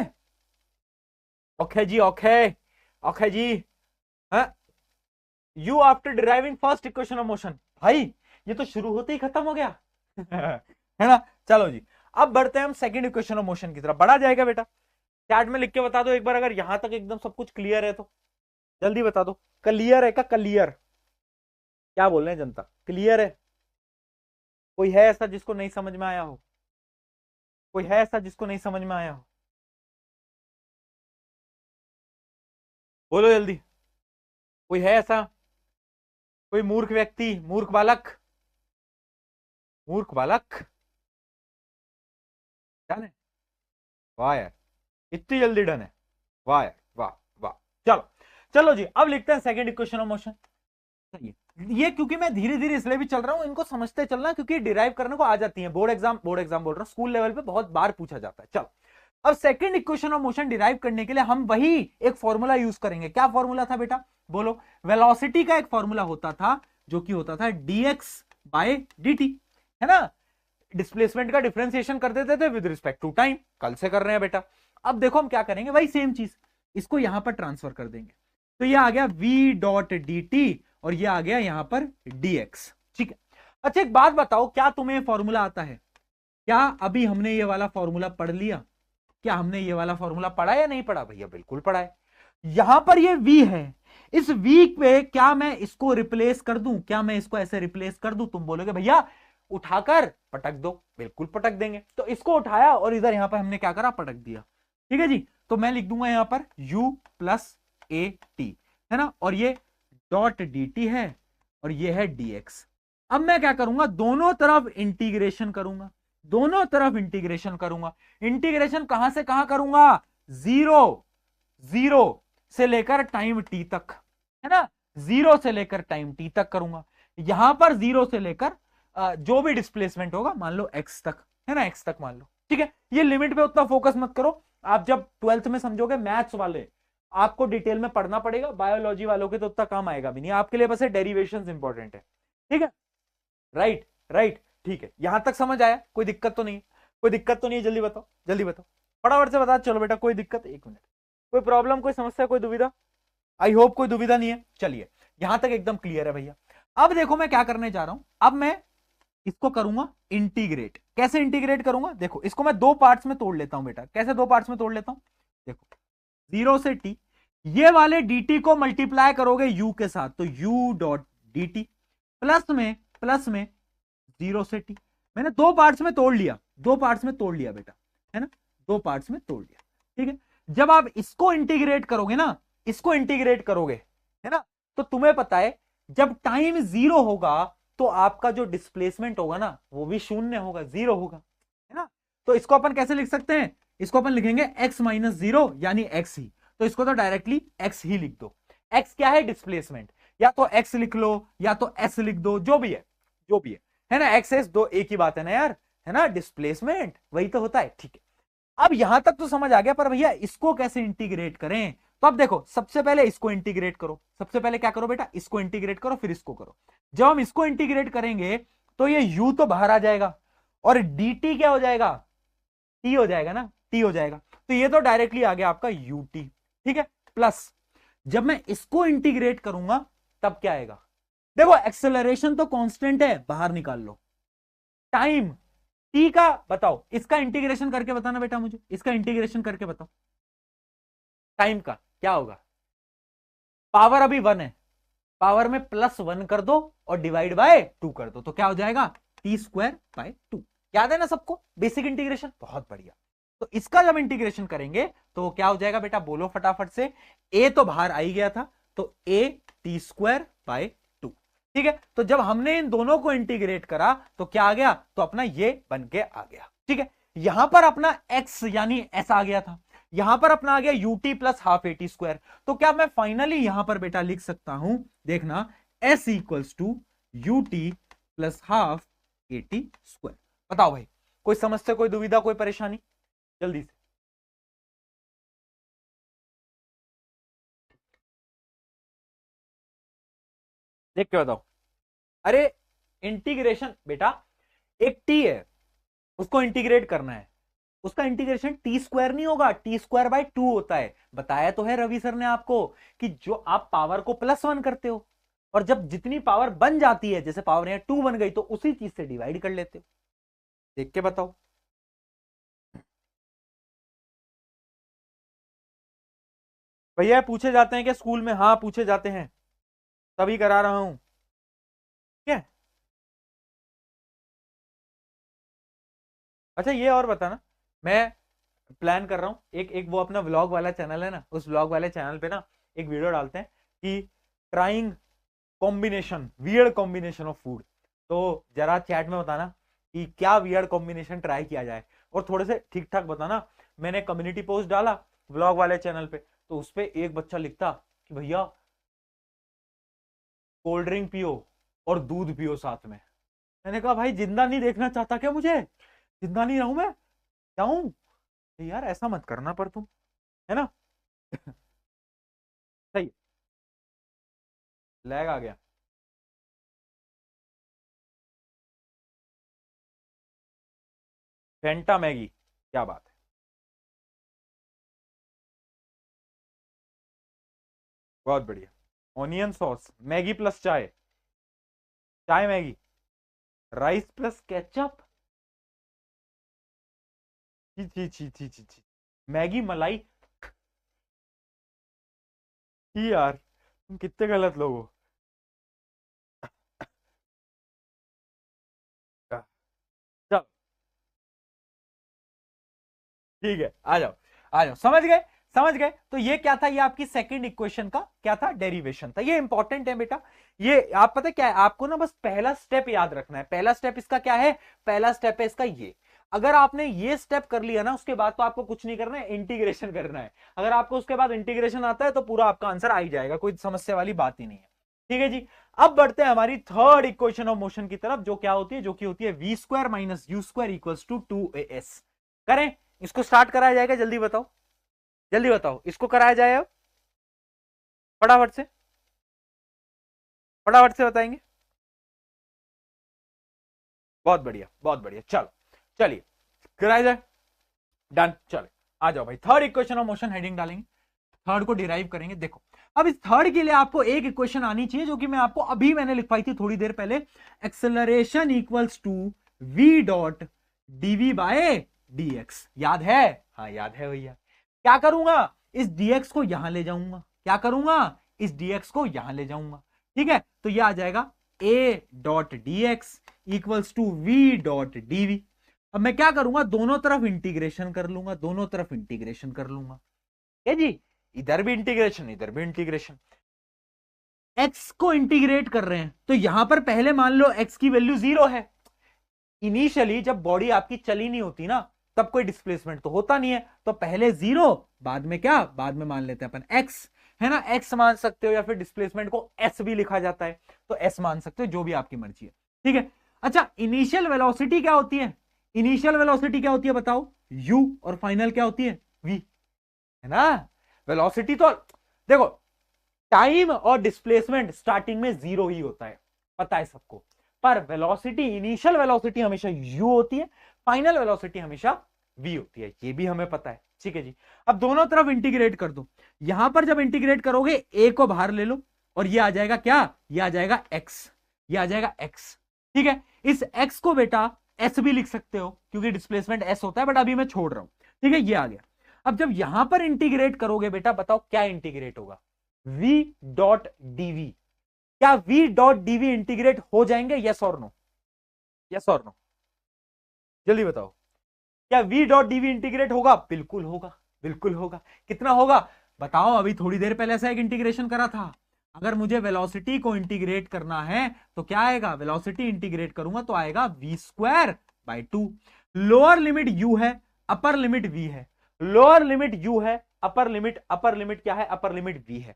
ओके जी, ओके, ओके जी। You after deriving first equation of motion. भाई ये तो शुरू होते ही खत्म हो गया है ना। चलो जी, अब बढ़ते हैं हम सेकंड इक्वेशन ऑफ मोशन की तरफ। बढ़ा जाएगा बेटा? चैट में लिख के बता दो एक बार, अगर यहां तक एकदम सब कुछ क्लियर है तो जल्दी बता दो। क्लियर है का? क्लियर क्या बोल रहे हैं जनता? क्लियर है? कोई है ऐसा जिसको नहीं समझ में आया हो? कोई है ऐसा जिसको नहीं समझ में आया हो? बोलो जल्दी। कोई है ऐसा? कोई मूर्ख व्यक्ति, मूर्ख बालक, मूर्ख बालक? डन है? वाह यार, इतनी जल्दी डन है, वाह यार, वाह वाह। चलो चलो जी, अब लिखते हैं सेकंड इक्वेशन ऑफ मोशन। ये क्योंकि मैं धीरे धीरे इसलिए भी चल रहा हूं, इनको समझते चलना, क्योंकि डिराइव करने को आ जाती है। बोर्ड एग्जाम बोल रहा हूं, स्कूल लेवल पे बहुत बार पूछा जाता है। चलो, अब second equation of motion derive करने के लिए हम वही एक फॉर्मूला यूज करेंगे। क्या फॉर्मूला था बेटा? बोलो। वेलोसिटी का एक फॉर्मूला होता था जो कि होता था dx बाय dt, है ना। डिस्प्लेसमेंट का डिफरेंशिएशन कर देते थे विद रिस्पेक्ट टू टाइम। कल से कर रहे हैं बेटा। अब देखो हम क्या करेंगे, वही सेम चीज, इसको यहां पर ट्रांसफर कर देंगे। तो ये आ गया v डॉट डी टी और ये आ गया यहां पर dx, ठीक है। अच्छा एक बात बताओ, क्या तुम्हें फॉर्मूला आता है? क्या अभी हमने ये वाला फॉर्मूला पढ़ लिया? क्या हमने ये वाला फॉर्मूला पढ़ा या नहीं पढ़ा? भैया बिल्कुल पढ़ा है। यहां पर ये v है, इस v पे क्या मैं इसको रिप्लेस कर दूं? क्या मैं इसको ऐसे रिप्लेस कर दूं? तुम बोलोगे भैया उठाकर पटक दो, बिल्कुल पटक देंगे। तो इसको उठाया और इधर यहां पर हमने क्या करा? पटक दिया। ठीक है जी, तो मैं लिख दूंगा यहां पर u प्लस ए टी, है ना, और ये डॉट डी टी है और ये है dx। अब मैं क्या करूंगा? दोनों तरफ इंटीग्रेशन करूंगा, दोनों तरफ इंटीग्रेशन करूंगा। इंटीग्रेशन कहां से कहां करूंगा? जीरो, जीरो से लेकर टाइम टी तक, है ना, जीरो से लेकर टाइम टी तक करूंगा। यहां पर जीरो से लेकर जो भी डिस्प्लेसमेंट होगा, मान लो एक्स तक, है ना, एक्स तक मान लो। ठीक है, ये लिमिट पे उतना फोकस मत करो। आप जब 12th में समझोगे मैथ्स वाले, आपको डिटेल में पढ़ना पड़ेगा। बायोलॉजी वालों के तो उतना काम आएगा भी नहीं, आपके लिए बस डेरिवेशंस इंपॉर्टेंट है। ठीक है, राइट राइट, ठीक है। यहां तक समझ आया? कोई दिक्कत तो नहीं? कोई दिक्कत तो नहीं है? जल्दी बताओ, जल्दी बताओ, फटाफट से बता। चलो बेटा, कोई दिक्कत? एक मिनट, कोई प्रॉब्लम, कोई समस्या, कोई दुविधा? आई होप कोई दुविधा नहीं है। चलिए, यहां तक एकदम क्लियर है भैया। अब देखो मैं क्या करने जा रहा हूं। अब मैं इसको करूंगा इंटीग्रेट। कैसे इंटीग्रेट करूंगा? देखो, इसको मैं दो पार्ट्स में तोड़ लेता हूं बेटा। कैसे दो पार्ट्स में तोड़ लेता हूं? देखो, जीरो से टी, ये वाले dt को मल्टीप्लाई करोगे u के साथ, तो u dot D T plus में जीरो से टी। मैंने दो पार्ट्स में तोड़ लिया, दो पार्ट्स में तोड़ लिया बेटा, है ना, दो पार्ट्स में तोड़ लिया। ठीक है, जब आप इसको इंटीग्रेट करोगे ना, इसको इंटीग्रेट करोगे, है ना, तो तुम्हें पता है जब टाइम 0 होगा तो आपका जो डिस्प्लेसमेंट होगा ना वो भी शून्य होगा, 0 होगा, है ना। तो इसको अपन कैसे लिख सकते हैं, इसको अपन लिखेंगे x माइनस 0 यानी x ही। तो इसको तो डायरेक्टली x ही लिख दो। x क्या है, डिस्प्लेसमेंट। या तो x लिख लो या तो s लिख दो, जो भी है, जो भी है ना। x s दो एक ही बात है ना यार, है ना, डिस्प्लेसमेंट वही तो होता है, ठीक है। अब यहां तक तो समझ आ गया, पर भैया इसको कैसे इंटीग्रेट करें। तो अब देखो, सबसे पहले इसको इंटीग्रेट करो, सबसे पहले क्या करो बेटा, इसको इंटीग्रेट करो, फिर इसको करो। जब हम इसको इंटीग्रेट करेंगे तो ये u तो बाहर आ जाएगा और dt क्या हो जाएगा, t हो जाएगा ना, t हो जाएगा। तो ये तो डायरेक्टली आ गया आपका ut, ठीक है। प्लस जब मैं इसको इंटीग्रेट करूंगा तब क्या आएगा, देखो एक्सेलरेशन तो कांस्टेंट है, बाहर निकाल लो। टाइम टी का बताओ, इसका इंटीग्रेशन करके बताना बेटा मुझे, इसका इंटीग्रेशन करके बताओ टाइम का क्या होगा। पावर अभी 1 है, पावर में +1 कर दो और डिवाइड बाय 2 कर दो, तो क्या हो जाएगा t²/2। याद है ना सबको बेसिक इंटीग्रेशन, बहुत बढ़िया। तो इसका जब इंटीग्रेशन करेंगे तो क्या हो जाएगा बेटा, बोलो फटाफट से। a तो बाहर आ ही गया था, तो a t²/2, ठीक है। तो जब हमने इन दोनों को इंटीग्रेट करा तो क्या आ गया, तो अपना ये बन के आ गया, ठीक है। यहां पर अपना x यानी s आ गया था, यहां पर अपना आ गया ut प्लस हाफ AT²। तो क्या मैं फाइनली यहां पर बेटा लिख सकता हूं, देखना, s equals to ut plus half AT²। बताओ भाई, कोई समस्या, कोई दुविधा, कोई परेशानी, जल्दी से। देख के बताओ। अरे इंटीग्रेशन बेटा, एक टी है उसको इंटीग्रेट करना है, उसका इंटीग्रेशन t² नहीं होगा, t²/2 होता है। बताया तो है रवि सर ने आपको कि जो आप पावर को +1 करते हो और जब जितनी पावर बन जाती है, जैसे पावर यहां 2 बन गई, तो उसी चीज से डिवाइड कर लेते हो। देख के बताओ। भैया पूछे जाते हैं क्या स्कूल में, हाँ पूछे जाते हैं, तभी करा रहा हूं, ठीक है। अच्छा ये और बताना, मैं प्लान कर रहा हूँ एक एक वो अपना व्लॉग वाला चैनल है ना, उस व्लॉग वाले चैनल पे ना एक वीडियो डालते हैं कि trying combination, weird combination of food. तो जरा चैट में बताना कि क्या वियर्ड कॉम्बिनेशन ट्राई किया जाए, और थोड़े से ठीक ठाक बताना। मैंने कम्युनिटी पोस्ट डाला व्लॉग वाले चैनल पे, तो उस पे एक बच्चा लिखता कि भैया कोल्ड ड्रिंक पियो और दूध पियो साथ में। मैंने कहा भाई जिंदा नहीं देखना चाहता क्या मुझे, जिंदा नहीं रहूं मैं, जाऊं। यार ऐसा मत करना पर तुम, है ना। सही, लैग आ गया। फेंटा मैगी, क्या बात है, बहुत बढ़िया। ऑनियन सॉस मैगी प्लस चाय, चाय मैगी, राइस प्लस केचप, ची ची ची ची ची ची, मैगी मलाई, ही यार तुम कितने गलत लोग हो। चल ठीक है, आ जाओ, आ जाओ, समझ गए, समझ गए। तो ये क्या था, ये आपकी सेकंड इक्वेशन का क्या था, डेरिवेशन था। ये इंपॉर्टेंट है बेटा, ये आप पता क्या है आपको ना, बस पहला स्टेप याद रखना है। पहला स्टेप इसका क्या है, पहला स्टेप है इसका ये। अगर आपने ये स्टेप कर लिया ना, उसके बाद तो आपको कुछ नहीं करना है, इंटीग्रेशन करना है। अगर आपको उसके बाद इंटीग्रेशन आता है तो पूरा आपका आंसर आ ही जाएगा, कोई समस्या वाली बात ही नहीं है, ठीक है जी। अब बढ़ते हैं हमारी थर्ड इक्वेशन ऑफ मोशन की तरफ, जो क्या होती है, जो कि होती है v² minus u² equals to 2as। करें, इसको स्टार्ट कराया जाएगा, जल्दी बताओ, जल्दी बताओ, इसको कराया जाए अब, फटाफट से, फटाफट से बताएंगे। बहुत बढ़िया, बहुत बढ़िया, चलो चलिए कराया जाए, डन। चलो आ जाओ भाई, third equation of motion heading डालेंगे, थर्ड को डिराइव करेंगे। देखो अब इस थर्ड के लिए आपको एक इक्वेशन आनी चाहिए, जो कि मैं आपको अभी मैंने लिखवाई थी थोड़ी देर पहले। Acceleration equals to v dot dv by dx, याद है, हाँ याद है भैया। क्या करूंगा, इस dx को यहां ले जाऊंगा, क्या करूंगा, इस dx को यहां ले जाऊंगा, ठीक है। तो यह आ जाएगा a dot dx equals to v dot dv। अब मैं क्या करूंगा, दोनों तरफ इंटीग्रेशन कर लूंगा, दोनों तरफ इंटीग्रेशन कर लूंगा, है जी, इधर भी इंटीग्रेशन, इधर भी इंटीग्रेशन। एक्स को इंटीग्रेट कर रहे हैं, तो यहां पर पहले मान लो एक्स की वैल्यू 0 है। इनिशियली जब बॉडी आपकी चली नहीं होती ना, तब कोई डिस्प्लेसमेंट तो होता नहीं है, तो पहले 0, बाद में क्या, बाद में मान लेते हैं अपन एक्स, है ना। एक्स मान सकते हो या फिर डिस्प्लेसमेंट को एस भी लिखा जाता है, तो एस मान सकते हो, जो भी आपकी मर्जी है, ठीक है। अच्छा, इनिशियल वेलोसिटी क्या होती है? इनिशियल वेलोसिटी क्या होती है बताओ? यू, और फाइनल क्या होती है? वी, है ना। वेलोसिटी तो देखो, टाइम और डिस्प्लेसमेंट स्टार्टिंग में 0 ही होता है, पता है सबको, पर वेलोसिटी, इनिशियल वेलोसिटी हमेशा u होती है, फाइनल वेलोसिटी हमेशा v होती है, ये भी हमें पता है, ठीक है जी। अब दोनों तरफ इंटीग्रेट कर दो। यहां पर जब इंटीग्रेट करोगे a को बाहर ले लो, और ये आ जाएगा क्या, ये आ जाएगा x, ये आ जाएगा x, ठीक है। इस x को बेटा s भी लिख सकते हो, क्योंकि डिस्प्लेसमेंट s होता है, बट अभी मैं छोड़ रहा हूं, ठीक है। ये आ गया। अब जब यहां पर इंटीग्रेट करोगे बेटा, बताओ क्या इंटीग्रेट होगा? v डॉट dv, क्या v डॉट dv इंटीग्रेट हो जाएंगे? यस और नो, यस और नो, जल्दी बताओ। क्या v डॉट dv इंटीग्रेट होगा? बिल्कुल होगा, बिल्कुल होगा। कितना होगा बताओ? अभी थोड़ी देर पहले से एक इंटीग्रेशन करा था। अगर मुझे वेलोसिटी को इंटीग्रेट करना है तो क्या आएगा? वेलोसिटी इंटीग्रेट करूंगा तो आएगा v²/2। लोअर लिमिट u है, अपर लिमिट v है। लोअर लिमिट u है, अपर लिमिट क्या है? अपर लिमिट v है,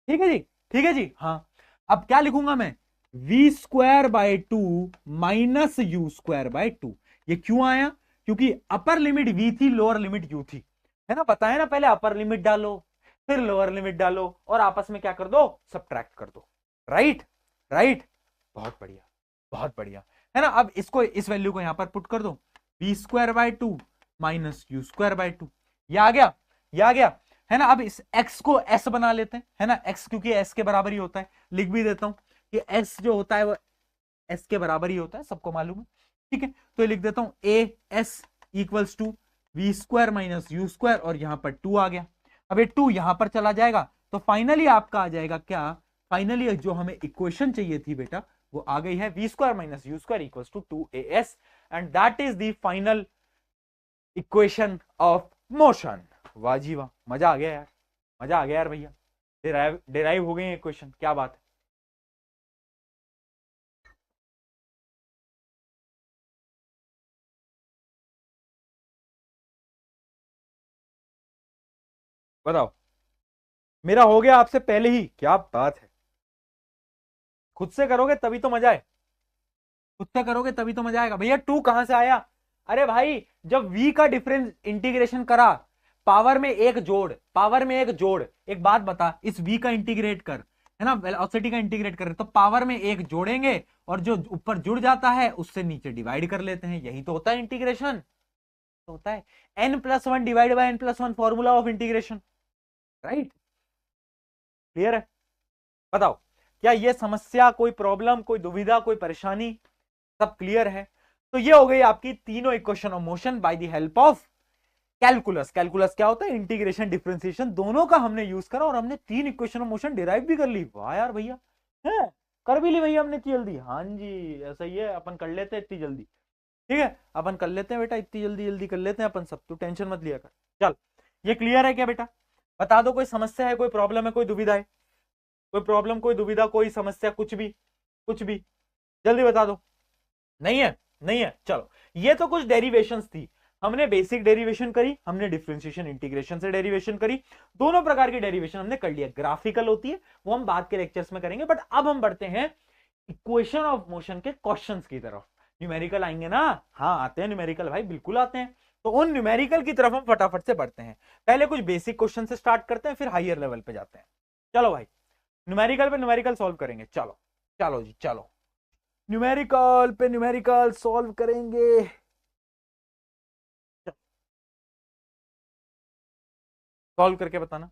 ठीक है जी, ठीक है जी, हाँ। अब क्या लिखूंगा मैं? v²/2 minus u²/2। ये क्यों आया? क्योंकि अपर लिमिट v थी, लोअर लिमिट u थी, है ना। बताया ना, पहले अपर लिमिट डालो, फिर लोअर लिमिट डालो, और आपस में क्या कर दो? सब्ट्रैक्ट कर दो, राइट, राइट, बहुत बढ़िया, बहुत बढ़िया, है ना। अब इसको, इस वैल्यू को यहां पर पुट कर दो, v²/2 माइनस u²/2, ये आ गया, ये आ गया, है ना। अब इस x को s बना लेते हैं, है ना। x क्योंकि s के बराबर ही होता है, लिख भी देता हूं कि s जो होता है वो s के बराबर ही होता है, सबको मालूम है, ठीक है। तो ये लिख देता हूं a s equals to v² minus u², और यहां पर 2 आ गया। अब ये 2 यहां पर चला जाएगा, तो फाइनली आपका आ जाएगा क्या? फाइनली जो हमें इक्वेशन चाहिए थी बेटा, वो आ गई है v² minus u² equals to 2as, and that is the final equation of motion. वाह जी वाह, मजा आ गया यार, मजा आ गया यार भैया, डिराइव डिराइव हो गई इक्वेशन, क्या बात है। बताओ, मेरा हो गया आपसे पहले ही, क्या बात है। खुद से करोगे तभी तो मजा है, खुद से करोगे तभी तो मजा आएगा। भैया 2 कहां से आया? अरे भाई, जब v का डिफरेंस इंटीग्रेशन करा, पावर में एक जोड़, पावर में एक जोड़, एक बात बता, इस v का इंटीग्रेट कर, है ना, वेलोसिटी का इंटीग्रेट कर, तो पावर में एक जोड़ेंगे, और जो ऊपर जुड़ जाता है उससे नीचे डिवाइड कर लेते हैं, यही तो होता है इंटीग्रेशन, तो होता है n+1 divide by n+1, formula of integration, right. Clear है? बताओ, क्या ये समस्या, कोई प्रॉब्लम, कोई दुविधा, कोई परेशानी, सब क्लियर है? तो ये हो गई आपकी तीनों equation of motion by the help of calculus. Calculus क्या होता है? इंटीग्रेशन, डिफरेंशिएशन, दोनों का हमने यूज करा, और हमने 3 इक्वेशन ऑफ मोशन डिराइव भी कर ली। वाह यार भैया, है, कर भी ली भैया हमने इतनी जल्दी। हाँ जी, ऐसा ही है, अपन कर लेते हैं इतनी जल्दी, ठीक है, अपन कर लेते हैं बेटा, इतनी जल्दी जल्दी कर लेते हैं अपन सब, तो टेंशन मत लिया कर। चल, ये क्लियर है क्या बेटा? बता दो, कोई समस्या है, कोई प्रॉब्लम है, कोई दुविधा है? कोई प्रॉब्लम, कोई दुविधा, कोई समस्या, कुछ भी, कुछ भी, जल्दी बता दो। नहीं है? नहीं है, चलो। ये तो कुछ डेरिवेशंस थी, हमने बेसिक डेरिवेशन करी, हमने डिफरेंशिएशन इंटीग्रेशन से डेरिवेशन करी, दोनों प्रकार की डेरिवेशन हमने कर लिया। ग्राफिकल होती है, वो हम बाद के लेक्चर्स में करेंगे, बट अब हम बढ़ते हैं इक्वेशन ऑफ मोशन के क्वेश्चंस की तरफ। न्यूमेरिकल आएंगे ना? हाँ आते हैं न्यूमेरिकल भाई, बिल्कुल आते हैं। तो उन न्यूमेरिकल की तरफ हम फटाफट से बढ़ते हैं। पहले कुछ बेसिक क्वेश्चन से स्टार्ट करते हैं, फिर हायर लेवल पे जाते हैं। चलो भाई, न्यूमेरिकल पे न्यूमेरिकल सॉल्व करेंगे, चलो, चलो जी चलो, न्यूमेरिकल पे न्यूमेरिकल सॉल्व करेंगे। सॉल्व करके बताना।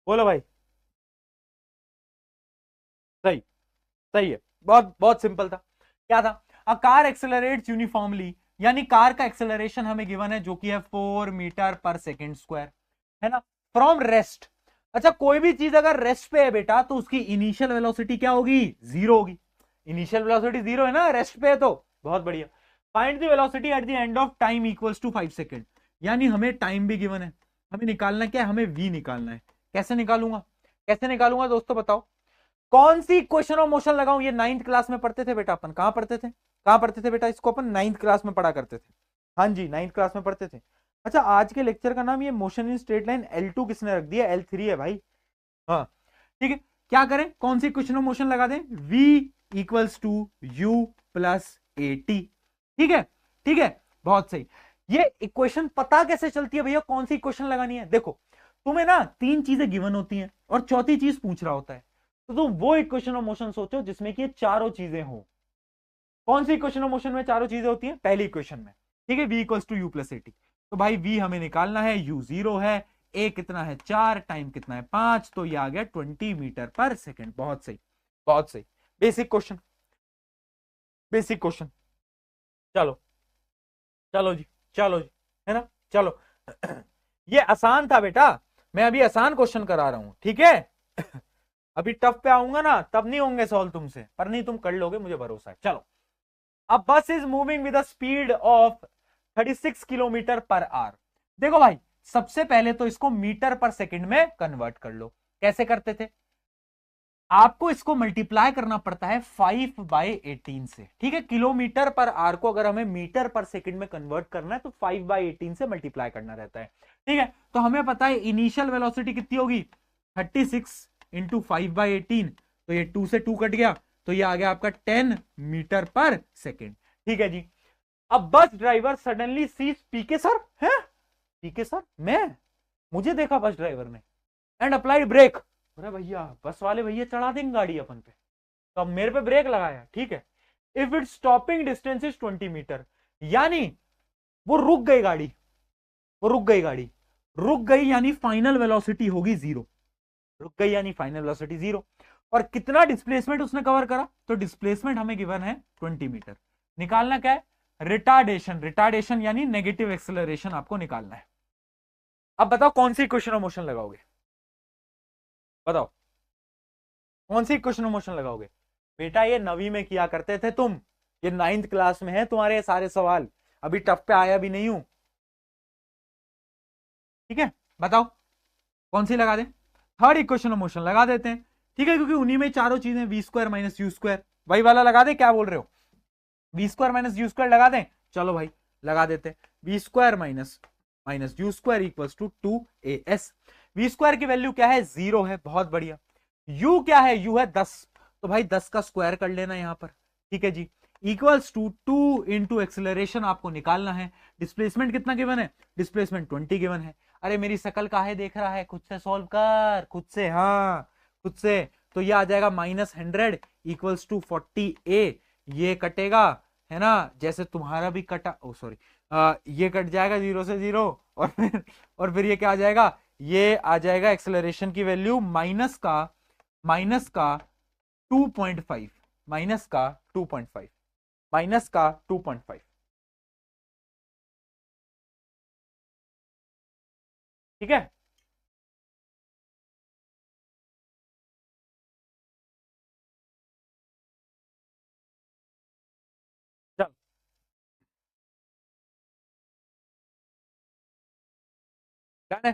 बोलो भाई। सही, सही है, बहुत बहुत सिंपल था। क्या था? अ कार एक्सेलरेट्स यूनिफॉर्मली, यानी कार का एक्सेलरेशन हमें गिवन है जो कि है 4 मीटर पर सेकेंड स्क्वायर, है ना, फ्रॉम रेस्ट। अच्छा, कोई भी चीज अगर रेस्ट पे है बेटा तो उसकी इनिशियल वेलोसिटी क्या होगी? जीरो होगी। इनिशियल वेलोसिटी जीरो है ना, रेस्ट पे है तो। बहुत बढ़िया। Find the velocity at the end of time equals to 5 second, यानी हमें टाइम भी गिवन है, हमें निकालना क्या है? हमें v निकालना है। कैसे निकालूंगा? कैसे निकालूंगा दोस्तों बताओ? कौन सी इक्वेशन ऑफ मोशन लगाऊं? ये 9th क्लास में पढ़ते थे बेटा अपन। कहां पढ़ते थे? कहां पढ़ते थे बेटा? इसको अपन 9th क्लास में पढ़ा करते थे। हाँ जी, 9th क्लास में पढ़ते थे। अच्छा, आज के लेक्चर का नाम ये motion in straight line L2 किसने रख दिया? L3 है भाई। हाँ ठीक है, क्या करें? कौन सी इक्वेशन ऑफ मोशन लगा दें? v equals to u plus a t. ठीक है, ठीक है, बहुत सही। ये इक्वेशन पता कैसे चलती है भैया कौन सी इक्वेशन लगानी है? देखो, तुम्हें ना 3 चीजें गिवन होती हैं और चौथी चीज पूछ रहा होता है, तो तुम वो इक्वेशन ऑफ मोशन सोचो जिसमें कि ये चारों चीजें हो। कौन सी इक्वेशन ऑफ मोशन में चारों चीजें होती हैं? पहली इक्वेशन में, ठीक है, v equals to u plus a t. तो भाई v हमें निकालना है, u 0 है, a कितना है 4, टाइम कितना है 5, तो ये आ गया 20 मीटर पर सेकेंड। बहुत सही, बहुत सही। Basic question, basic question. चलो, चलो जी, चलो जी, है ना, चलो। ये आसान था बेटा, मैं अभी आसान क्वेश्चन करा रहा हूं, ठीक है। अभी टफ पे आऊंगा ना तब नहीं होंगे सॉल्व तुमसे, पर नहीं तुम कर लोगे, मुझे भरोसा है। चलो, अ बस is moving with a speed of 36 kilometre per our. देखो भाई, सबसे पहले तो इसको मीटर पर सेकंड में कन्वर्ट कर लो। कैसे करते थे? आपको इसको मल्टीप्लाई करना पड़ता है 5/18 से, ठीक है। किलोमीटर पर आवर को अगर हमें मीटर पर सेकंड में कन्वर्ट करना है तो 5/18 से मल्टीप्लाई करना रहता है, ठीक है। तो हमें पता है इनिशियल वेलोसिटी कितनी होगी? 36 इंटू 5/18, तो ये 2 से 2 कट गया, तो ये आ गया आपका 10 मीटर पर सेकेंड, ठीक है जी। अब बस ड्राइवर सडनली सीज पीके सर, है पीके सर, मैं मुझे देखा बस ड्राइवर ने, एंड अप्लाई ब्रेक। अरे भैया, बस वाले भैया चढ़ा देंगे गाड़ी अपन पे, तो अब मेरे पे ब्रेक लगाया, ठीक है। If it stopping distance is 20 metre, यानी वो रुक गई गाड़ी, वो रुक गई गाड़ी, रुक गई यानी फाइनल वेलोसिटी होगी जीरो, रुक गई यानी फाइनल वेलोसिटी जीरो। और कितना डिस्प्लेसमेंट उसने कवर करा? तो डिस्प्लेसमेंट हमें गिवन है 20 मीटर। निकालना क्या है? रिटार्डेशन, रिटार्डेशन यानी नेगेटिव एक्सेलरेशन आपको निकालना है। अब बताओ कौन सी इक्वेशन ऑफ मोशन लगाओगे? बताओ कौन सी इक्वेशन ऑफ मोशन लगाओगे? बेटा ये 9वीं में किया करते थे तुम, ये 9th क्लास में है तुम्हारे सारे सवाल, अभी टफ पे आया भी नहीं हूं, ठीक है। बताओ कौन सी लगा दें? थर्ड इक्वेशन ऑफ मोशन लगा देते हैं, ठीक है, क्योंकि उन्हीं में चारों चीजें v square minus you square, वही वाला लगा दे, क्या बोल रहे हो? V square minus you square लगा दें? चलो भाई लगा देते हैं। V square minus minus you square equals to 2as। V square की वैल्यू क्या है? 0 है, बहुत बढ़िया। u क्या है? u है 10, तो भाई 10 का स्क्वायर कर लेना यहां पर, ठीक है जी। इक्वल्स टू 2 इंटू एक्सेलरेशन आपको निकालना है। डिस्प्लेसमेंट कितना गिवन है? डिस्प्लेसमेंट 20 गिवन है। अरे मेरी शकल काहे देख रहा है? खुद से सॉल्व कर, खुद से, हाँ खुद से। तो ये आ जाएगा -100 इक्वल्स टू 40a, ये कटेगा, है ना, जैसे तुम्हारा भी कटा, ओ सॉरी, ये कट जाएगा 0 से 0, और फिर ये क्या आ जाएगा? ये आ जाएगा एक्सेलरेशन की वैल्यू माइनस का 2.5, माइनस का 2.5, माइनस का 2.5, ठीक है। चल डन है,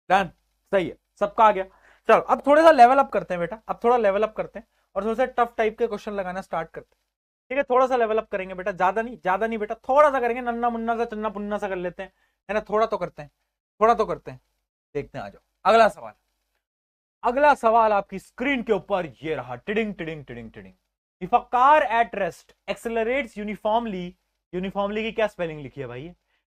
डन, सही है, सबका आ गया। चलो अब थोड़ा सा लेवल अप करते हैं बेटा, अब थोड़ा लेवल अप करते हैं और थोड़ा सा टफ टाइप के क्वेश्चन लगाना स्टार्ट करते हैं, ठीक है। थोड़ा सा लेवल अप करेंगे बेटा, ज्यादा नहीं, ज्यादा नहीं बेटा, थोड़ा सा करेंगे, नन्ना मुन्ना सा चन्ना पुन्ना सा कर लेते हैं, है ना, थोड़ा तो करते हैं, थोड़ा तो करते हैं। देखते हैं, आ जाओ अगला सवाल। अगला सवाल आपकी स्क्रीन के ऊपर ये रहा, टिडिंग टिडिंग टिडिंग टिडिंग। If a car at rest accelerates uniformly, uniformly की क्या स्पेलिंग लिखी है भाई?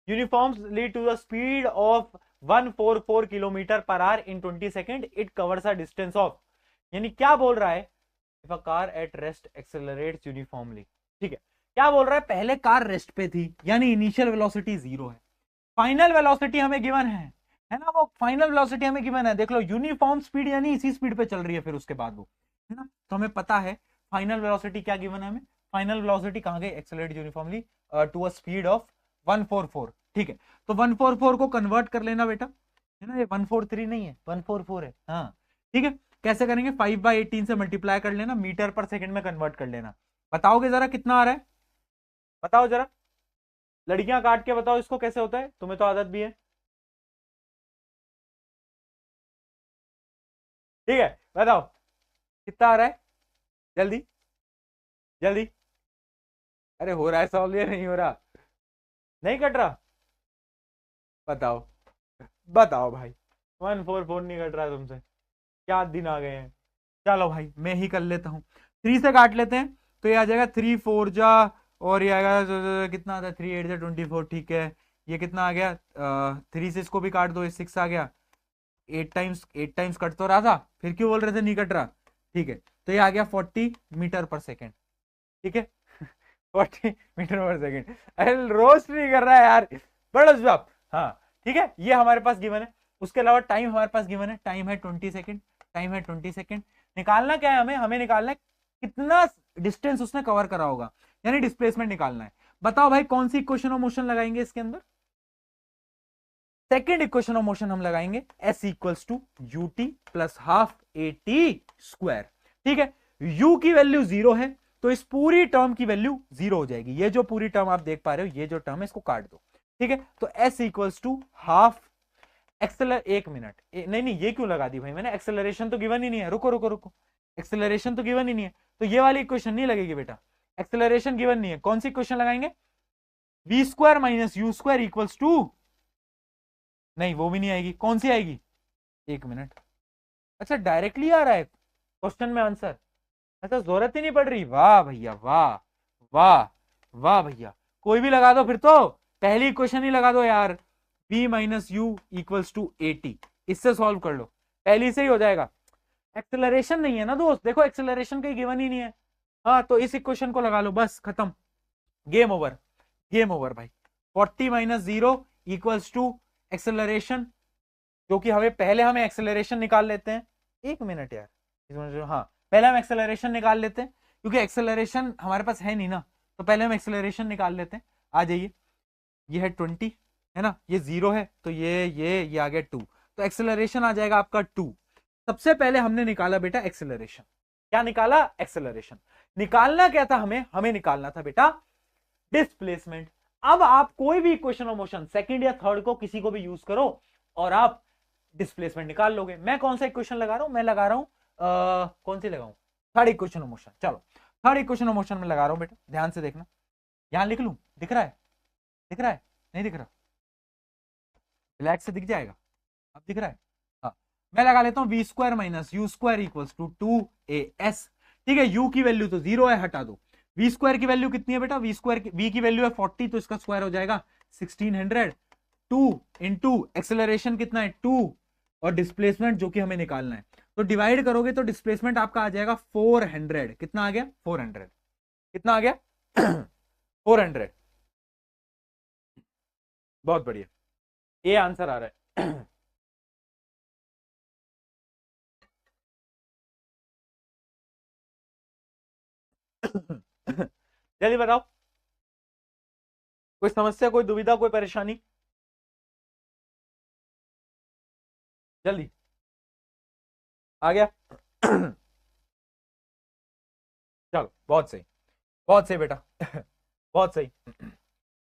Uniformly to the speed of 144 kilometre per hour in 20 second, it covers a distance of, यानी क्या बोल रहा है? If a car at rest accelerates uniformly, ठीक है, क्या बोल रहा है? पहले कार रेस्ट पे थी, यानी इनिशियल वेलोसिटी 0 है, फाइनल वेलोसिटी हमें गिवन है है ना, वो फाइनल वेलोसिटी हमें गिवन है, देख लो यूनिफॉर्म स्पीड यानी इसी स्पीड पे चल रही है फिर उसके बाद वो, है ना, तो हमें पता है फाइनल वेलोसिटी क्या गिवन है हमें, फाइनल वेलोसिटी कहां गई, accelerate uniformly to a speed of 144, ठीक है, तो 144 को कन्वर्ट कर लेना बेटा, है ना, ये 143 नहीं है 144 है, हाँ ठीक है, कैसे करेंगे, 5/18 से मल्टीप्लाई कर लेना, मीटर पर सेकंड में कन्वर्ट कर लेना, बताओगे जरा कितना आ रहा है, बताओ जरा, लड़कियां काट के बताओ इसको कैसे होता है, तुम्हें तो आदत भी है, ठीक है, बताओ कितना आ रहा है, जल्दी जल्दी, अरे हो रहा है सॉल्व या नहीं हो रहा, नहीं कट रहा, बताओ बताओ भाई, 144 नहीं कट रहा तुमसे, क्या दिन आ गए हैं, चलो भाई मैं ही कर लेता हूँ, 3 से काट लेते हैं, तो ये आ जाएगा 3 4 जा, और ये आएगा कितना आता है, 3 8 जा 24, ठीक है, ये कितना आ गया, 3 से इसको भी काट दो, 6 आ गया, 8 टाइम्स कट तो रहा था, फिर क्यों बोल रहे थे नहीं कट रहा, ठीक है, तो ये आ गया 40 मीटर पर सेकेंड, ठीक है 40 मीटर पर सेकेंड, अरे रोस्ट नहीं कर रहा है यार, बड़ा जवाब, हाँ ठीक है, ये हमारे पास गिवन है, उसके अलावा टाइम हमारे पास गिवन है, टाइम है 20 सेकेंड, टाइम है 20 सेकेंड, निकालना क्या है हमें, हमें निकालना है कितना डिस्टेंस उसने कवर करा होगा, यानी डिस्प्लेसमेंट निकालना है, बताओ भाई कौन सी इक्वेशन ऑफ मोशन लगाएंगे इसके अंदर, सेकेंड इक्वेशन ऑफ मोशन हम लगाएंगे s equals to u t plus half a t square, ठीक है, u की वैल्यू 0 है, तो इस पूरी टर्म की वैल्यू 0 हो जाएगी, ये जो पूरी टर्म आप देख पा रहे हो, ये जो टर्म है इसको काट दो, ठीक है, तो s इक्वल्स टू हाफ एक्सेलर, एक मिनट, नहीं नहीं ये क्यों लगा दी भाई मैंने, एक्सेलरेशन तो गिवन ही नहीं है, रुको रुको रुको, एक्सेलरेशन तो गिवन ही नहीं है, तो ये वाली इक्वेशन नहीं लगेगी बेटा, एक्सेलरेशन गिवन नहीं है, कौन सी इक्वेशन लगाएंगे, v square minus you square equals to, नहीं वो भी नहीं आएगी, कौन सी आएगी, एक मिनट, अच्छा डायरेक्टली आ रहा है क्वेश्चन में आंसर, अच्छा जरूरत ही नहीं पड़ रही, वाह भैया वाह, वाह वाह भैया, कोई भी लगा दो फिर तो, पहली इक्वेशन ही लगा दो यार, v minus u equals to a t, इससे सॉल्व कर लो, पहली से ही हो जाएगा, एक्सेलरेशन नहीं है ना दोस्त, देखो एक्सेलरेशन कहीं गिवन ही नहीं है, हाँ तो इस इक्वेशन को लगा लो, बस खत्म, गेम ओवर, गेम ओवर भाई, 40 माइनस 0 इक्वल्स टू एक्सेलरेशन, जो कि हमें एक्सेलरेशन निकाल लेते हैं, एक मिनट यार, हाँ पहले हम एक्सेलरेशन निकाल लेते हैं, क्योंकि एक्सेलरेशन हमारे पास है नहीं ना, तो पहले हम एक्सेलरेशन निकाल लेते हैं, आ जाइए, ये है 20, है ना, ये 0 है, तो ये आ गया 2, तो एक्सेलरेशन आ जाएगा आपका 2, सबसे पहले हमने निकाला बेटा एक्सेलरेशन, क्या निकाला, एक्सेलरेशन, निकालना क्या था हमें निकालना था बेटा डिस्प्लेसमेंट, अब आप कोई भी इक्वेशन ऑफ मोशन सेकंड या थर्ड को किसी को भी यूज करो और आप डिस्प्लेसमेंट निकाल लोगे, मैं कौन सा इक्वेशन लगा रहा हूं, मैं लगा रहा हूं कौन सी लगाऊं, थर्ड इक्वेशन ऑफ मोशन, चलो थर्ड इक्वेशन ऑफ मोशन में लगा रहा हूं बेटा, ध्यान से देखना, यहां लिख लूं, दिख रहा है, दिख रहा है, नहीं दिख रहा, ब्लैक से दिख जाएगा, अब दिख रहा है, हाँ मैं लगा लेता हूं v square minus you square equals to 2as, ठीक है, u की वैल्यू तो 0 है, हटा दो, वी स्क्वायर की वैल्यू कितनी है बेटा, वी स्क्वायर वी की वैल्यू है 40, तो इसका स्क्वायर हो जाएगा 1600, 2 इंटू एक्सेलरेशन कितना है 2, और डिस्प्लेसमेंट जो कि हमें निकालना है, तो डिवाइड करोगे तो डिस्प्लेसमेंट आपका आ जाएगा 400, कितना आ गया 400, कितना आ गया 400, बहुत बढ़िया, ये आंसर आ रहा है जल्दी बताओ, कोई समस्या, कोई दुविधा, कोई परेशानी, जल्दी, आ गया चलो बहुत सही बेटा बहुत सही,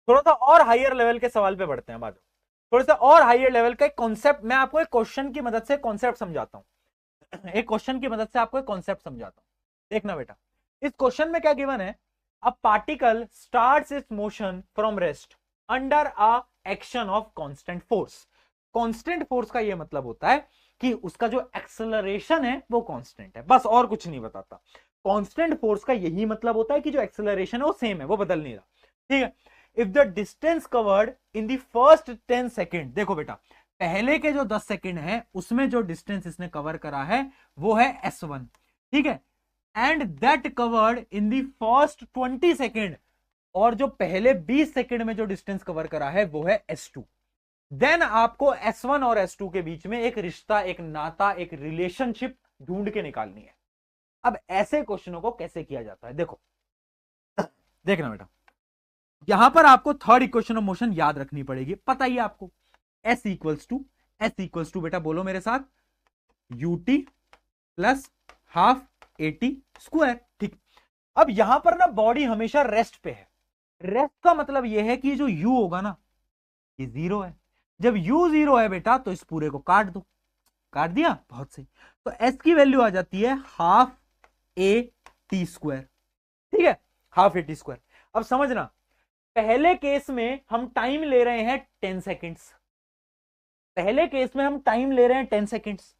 थोड़ा सा और हायर लेवल के सवाल पे बढ़ते हैं, बात थोड़ा सा और हायर लेवल का कॉन्सेप्ट, मैं आपको एक क्वेश्चन की मदद से कॉन्सेप्ट समझाता हूं एक क्वेश्चन की मदद से आपको एक कॉन्सेप्ट समझाता हूं, देखना बेटा, इस क्वेश्चन में क्या गिवन है, अ particle starts it's motion from rest under a action of constant force, constant force का यह मतलब होता है कि उसका जो एक्सेलरेशन है वो कांस्टेंट है, बस और कुछ नहीं बताता, कांस्टेंट फोर्स का यही मतलब होता है कि जो एक्सेलरेशन है वो सेम है, वो बदल नहीं रहा, ठीक है, if the distance covered in the first 10 second, देखो बेटा पहले के जो 10 सेकेंड है उसमें जो डिस्टेंस इसने कवर करा है वो है s1, ठीक है, and that covered in the first 20 second, और जो पहले 20 सेकेंड में जो डिस्टेंस कवर करा है वो है s2, देन आपको S1 और S2 के बीच में एक रिश्ता, एक नाता, एक रिलेशनशिप ढूंढ के निकालनी है। अब ऐसे क्वेश्चनों को कैसे किया जाता है, देखो देखना बेटा, यहां पर आपको थर्ड इक्वेशन ऑफ मोशन याद रखनी पड़ेगी, पता ही आपको S इक्वल्स टू बेटा बोलो मेरे साथ, ut plus half AT square. ठीक, अब यहां पर ना बॉडी हमेशा रेस्ट पे है। रेस्ट का मतलब यह है कि जो u होगा ना ये 0 है। जब u 0 है बेटा तो इस पूरे को काट दो, काट दिया, बहुत सही। तो s की वैल्यू आ जाती है हाफ AT स्क्वायर। ठीक है, हाफ AT स्क्वायर। अब समझना, पहले केस में हम टाइम ले रहे हैं 10 सेकेंड्स, पहले केस में हम टाइम ले रहे हैं 10 सेकेंड्स,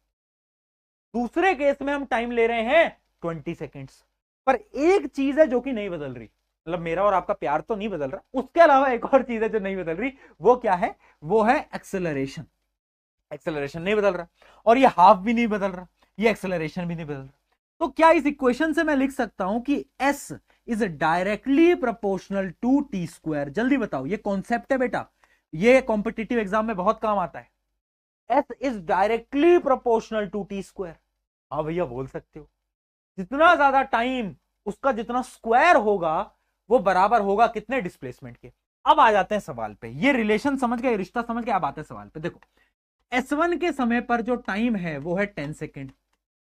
दूसरे केस में हम टाइम ले रहे हैं 20 सेकेंड्स। पर एक चीज है जो कि नहीं बदल रही, मतलब मेरा और आपका प्यार तो नहीं बदल रहा, उसके अलावा एक और चीज है जो नहीं बदल रही, वो क्या है, वो है एक्सेलरेशन। एक्सेलरेशन नहीं बदल रहा, और ये हाफ भी नहीं बदल रहा, ये एक्सेलरेशन भी नहीं बदल रहा। तो क्या इस इक्वेशन से मैं लिख सकता हूं कि s is directly proportional to t square? जल्दी बताओ, ये कॉन्सेप्ट है बेटा, ये कॉम्पिटिटिव एग्जाम में बहुत काम आता है। s is directly proportional to t square. हाँ भैया बोल सकते हो, जितना ज्यादा टाइम उसका जितना स्क्वायर होगा वो बराबर होगा कितने डिस्प्लेसमेंट के। अब आ जाते हैं सवाल पे, ये रिलेशन समझ गए, रिश्ता समझ गए, अब आते हैं सवाल पे। देखो S1 के समय पर जो टाइम है वो है 10 सेकेंड,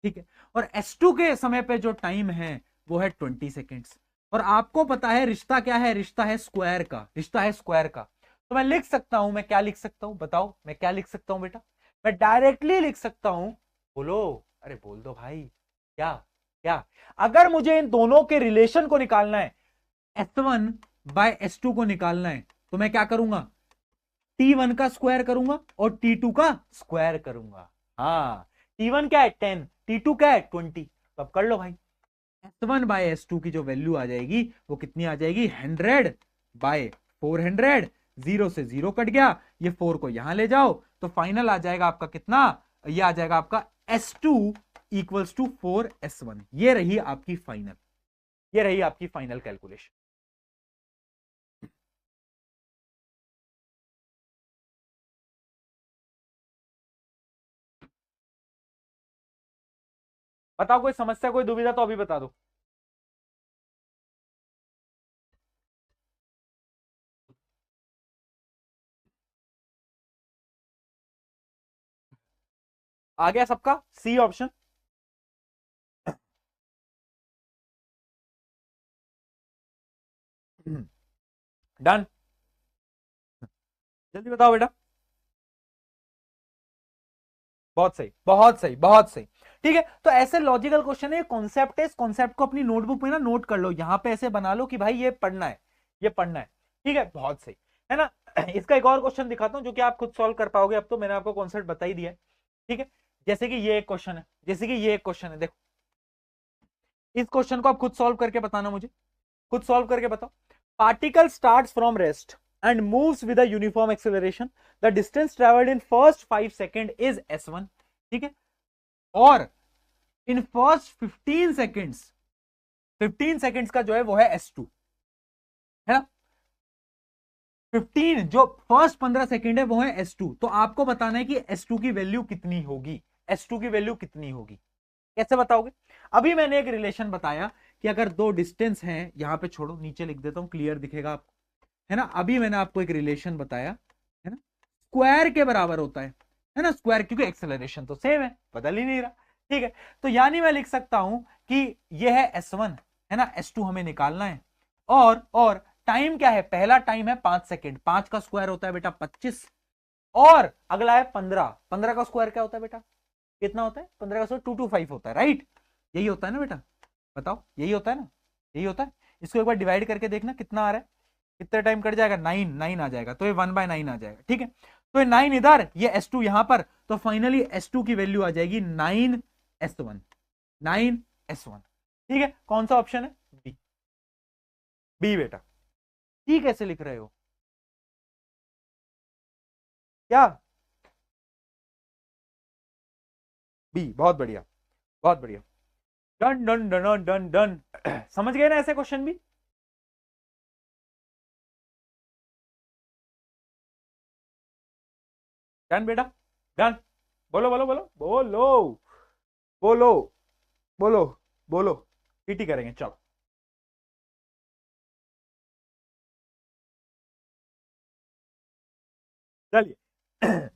ठीक है, और S2 के समय पे जो टाइम है वो है 20 सेकेंड्स। और आपको पता है रिश्ता क्या है, रिश्ता है स्क्वायर का, रिश्ता है स्क्वायर का। तो मैं लिख सकता हूं, मैं क्या लिख सकता हूं बताओ, मैं क्या लिख सकता हूं बेटा, मैं डायरेक्टली लिख सकता हूं, बोलो, अरे बोल दो भाई, क्या क्या, अगर मुझे इन दोनों के रिलेशन को निकालना है, S1 बाय S2 को निकालना है, तो मैं क्या करूंगा, T1 का स्क्वायर करूंगा और T2 का स्क्वायर करूंगा। हाँ, T1 क्या है 10, T2 क्या है 20। तो अब कर लो भाई, S1 बाय S2 की जो वैल्यू आ जाएगी वो कितनी आ जाएगी, 100 बाय 400, 0 से 0 कट गया, ये 4 को यहां ले जाओ, तो फाइनल आ जाएगा आपका कितना, ये आ जाएगा आपका S2 इक्वल्स टू 4S1। ये रही आपकी फाइनल, ये रही आपकी फाइनल कैलकुलेशन। बताओ, कोई समस्या, कोई दुविधा तो अभी बता दो। आ गया सबका सी ऑप्शन? डन, जल्दी बताओ बेटा। बहुत सही, बहुत सही, बहुत सही। ठीक है, तो ऐसे लॉजिकल क्वेश्चन है, कॉन्सेप्ट है, इस कॉन्सेप्ट को अपनी नोटबुक में ना नोट कर लो, यहां पे ऐसे बना लो कि भाई ये पढ़ना है, ये पढ़ना है। ठीक है, बहुत सही है ना। इसका एक और क्वेश्चन दिखाता हूं जो कि आप खुद सॉल्व कर पाओगे, अब तो मैंने आपको कॉन्सेप्ट बता ही दिया है। ठीक है, जैसे कि ये एक क्वेश्चन है, जैसे कि ये एक क्वेश्चन है, देखो इस क्वेश्चन को आप खुद सॉल्व करके बताना मुझे, खुद सॉल्व करके बताओ। Particle starts from rest and moves with a uniform acceleration. The distance traveled in first 5 seconds is s1, ठीक है, और इन फर्स्ट 15 सेकेंड्स, 15 सेकेंड्स का जो है वो है s2, है ना। 15 जो फर्स्ट 15 सेकेंड है वो है s2, तो आपको बताना है कि s2 की वैल्यू कितनी होगी, s2 की वैल्यू कितनी होगी, कैसे बताओगे। अभी मैंने एक रिलेशन बताया कि अगर दो डिस्टेंस हैं, यहां पे छोड़ो नीचे लिख देता हूं, क्लियर दिखेगा आपको, है ना। अभी मैंने आपको एक रिलेशन बताया, है ना, स्क्वायर के बराबर होता है ना, स्क्वायर, क्योंकि एक्सेलरेशन तो सेम है, बदल ही नहीं रहा। ठीक है, तो यानी मैं लिख सकता हूं कि यह है S1, है ना, S2 हमें निकालना है, और टाइम क्या है, पहला टाइम है 5 सेकेंड, 5 का स्क्वायर होता है बेटा 25, और अगला है 15, 15 का स्क्वायर क्या होता है बेटा, कितना होता है 15 का स्क्वायर 225 होता है, राइट, यही होता है ना बेटा, बताओ यही होता है ना, यही होता है। इसको एक बार डिवाइड करके देखना कितना आ रहा है, कितना टाइम कट जाएगा, 9, 9 आ जाएगा, तो ये 1/9 आ जाएगा। ठीक है, तो ये 9 इधर, ये S2 यहां पर, तो फाइनली S2 की वैल्यू आ जाएगी 9s1, 9s1। ठीक है, कौन सा ऑप्शन है, बी, बी बेटा। ठीक, कैसे लिख रहे हो, क्या, बी, बहुत बढ़िया, बहुत बढ़िया, done done done done done. समझ गए ना ऐसे क्वेश्चन भी। डन बेटा, डन। बोलो बोलो बोलो बोलो बोलो बोलो बोलो, पीटी करेंगे चलो। चलिए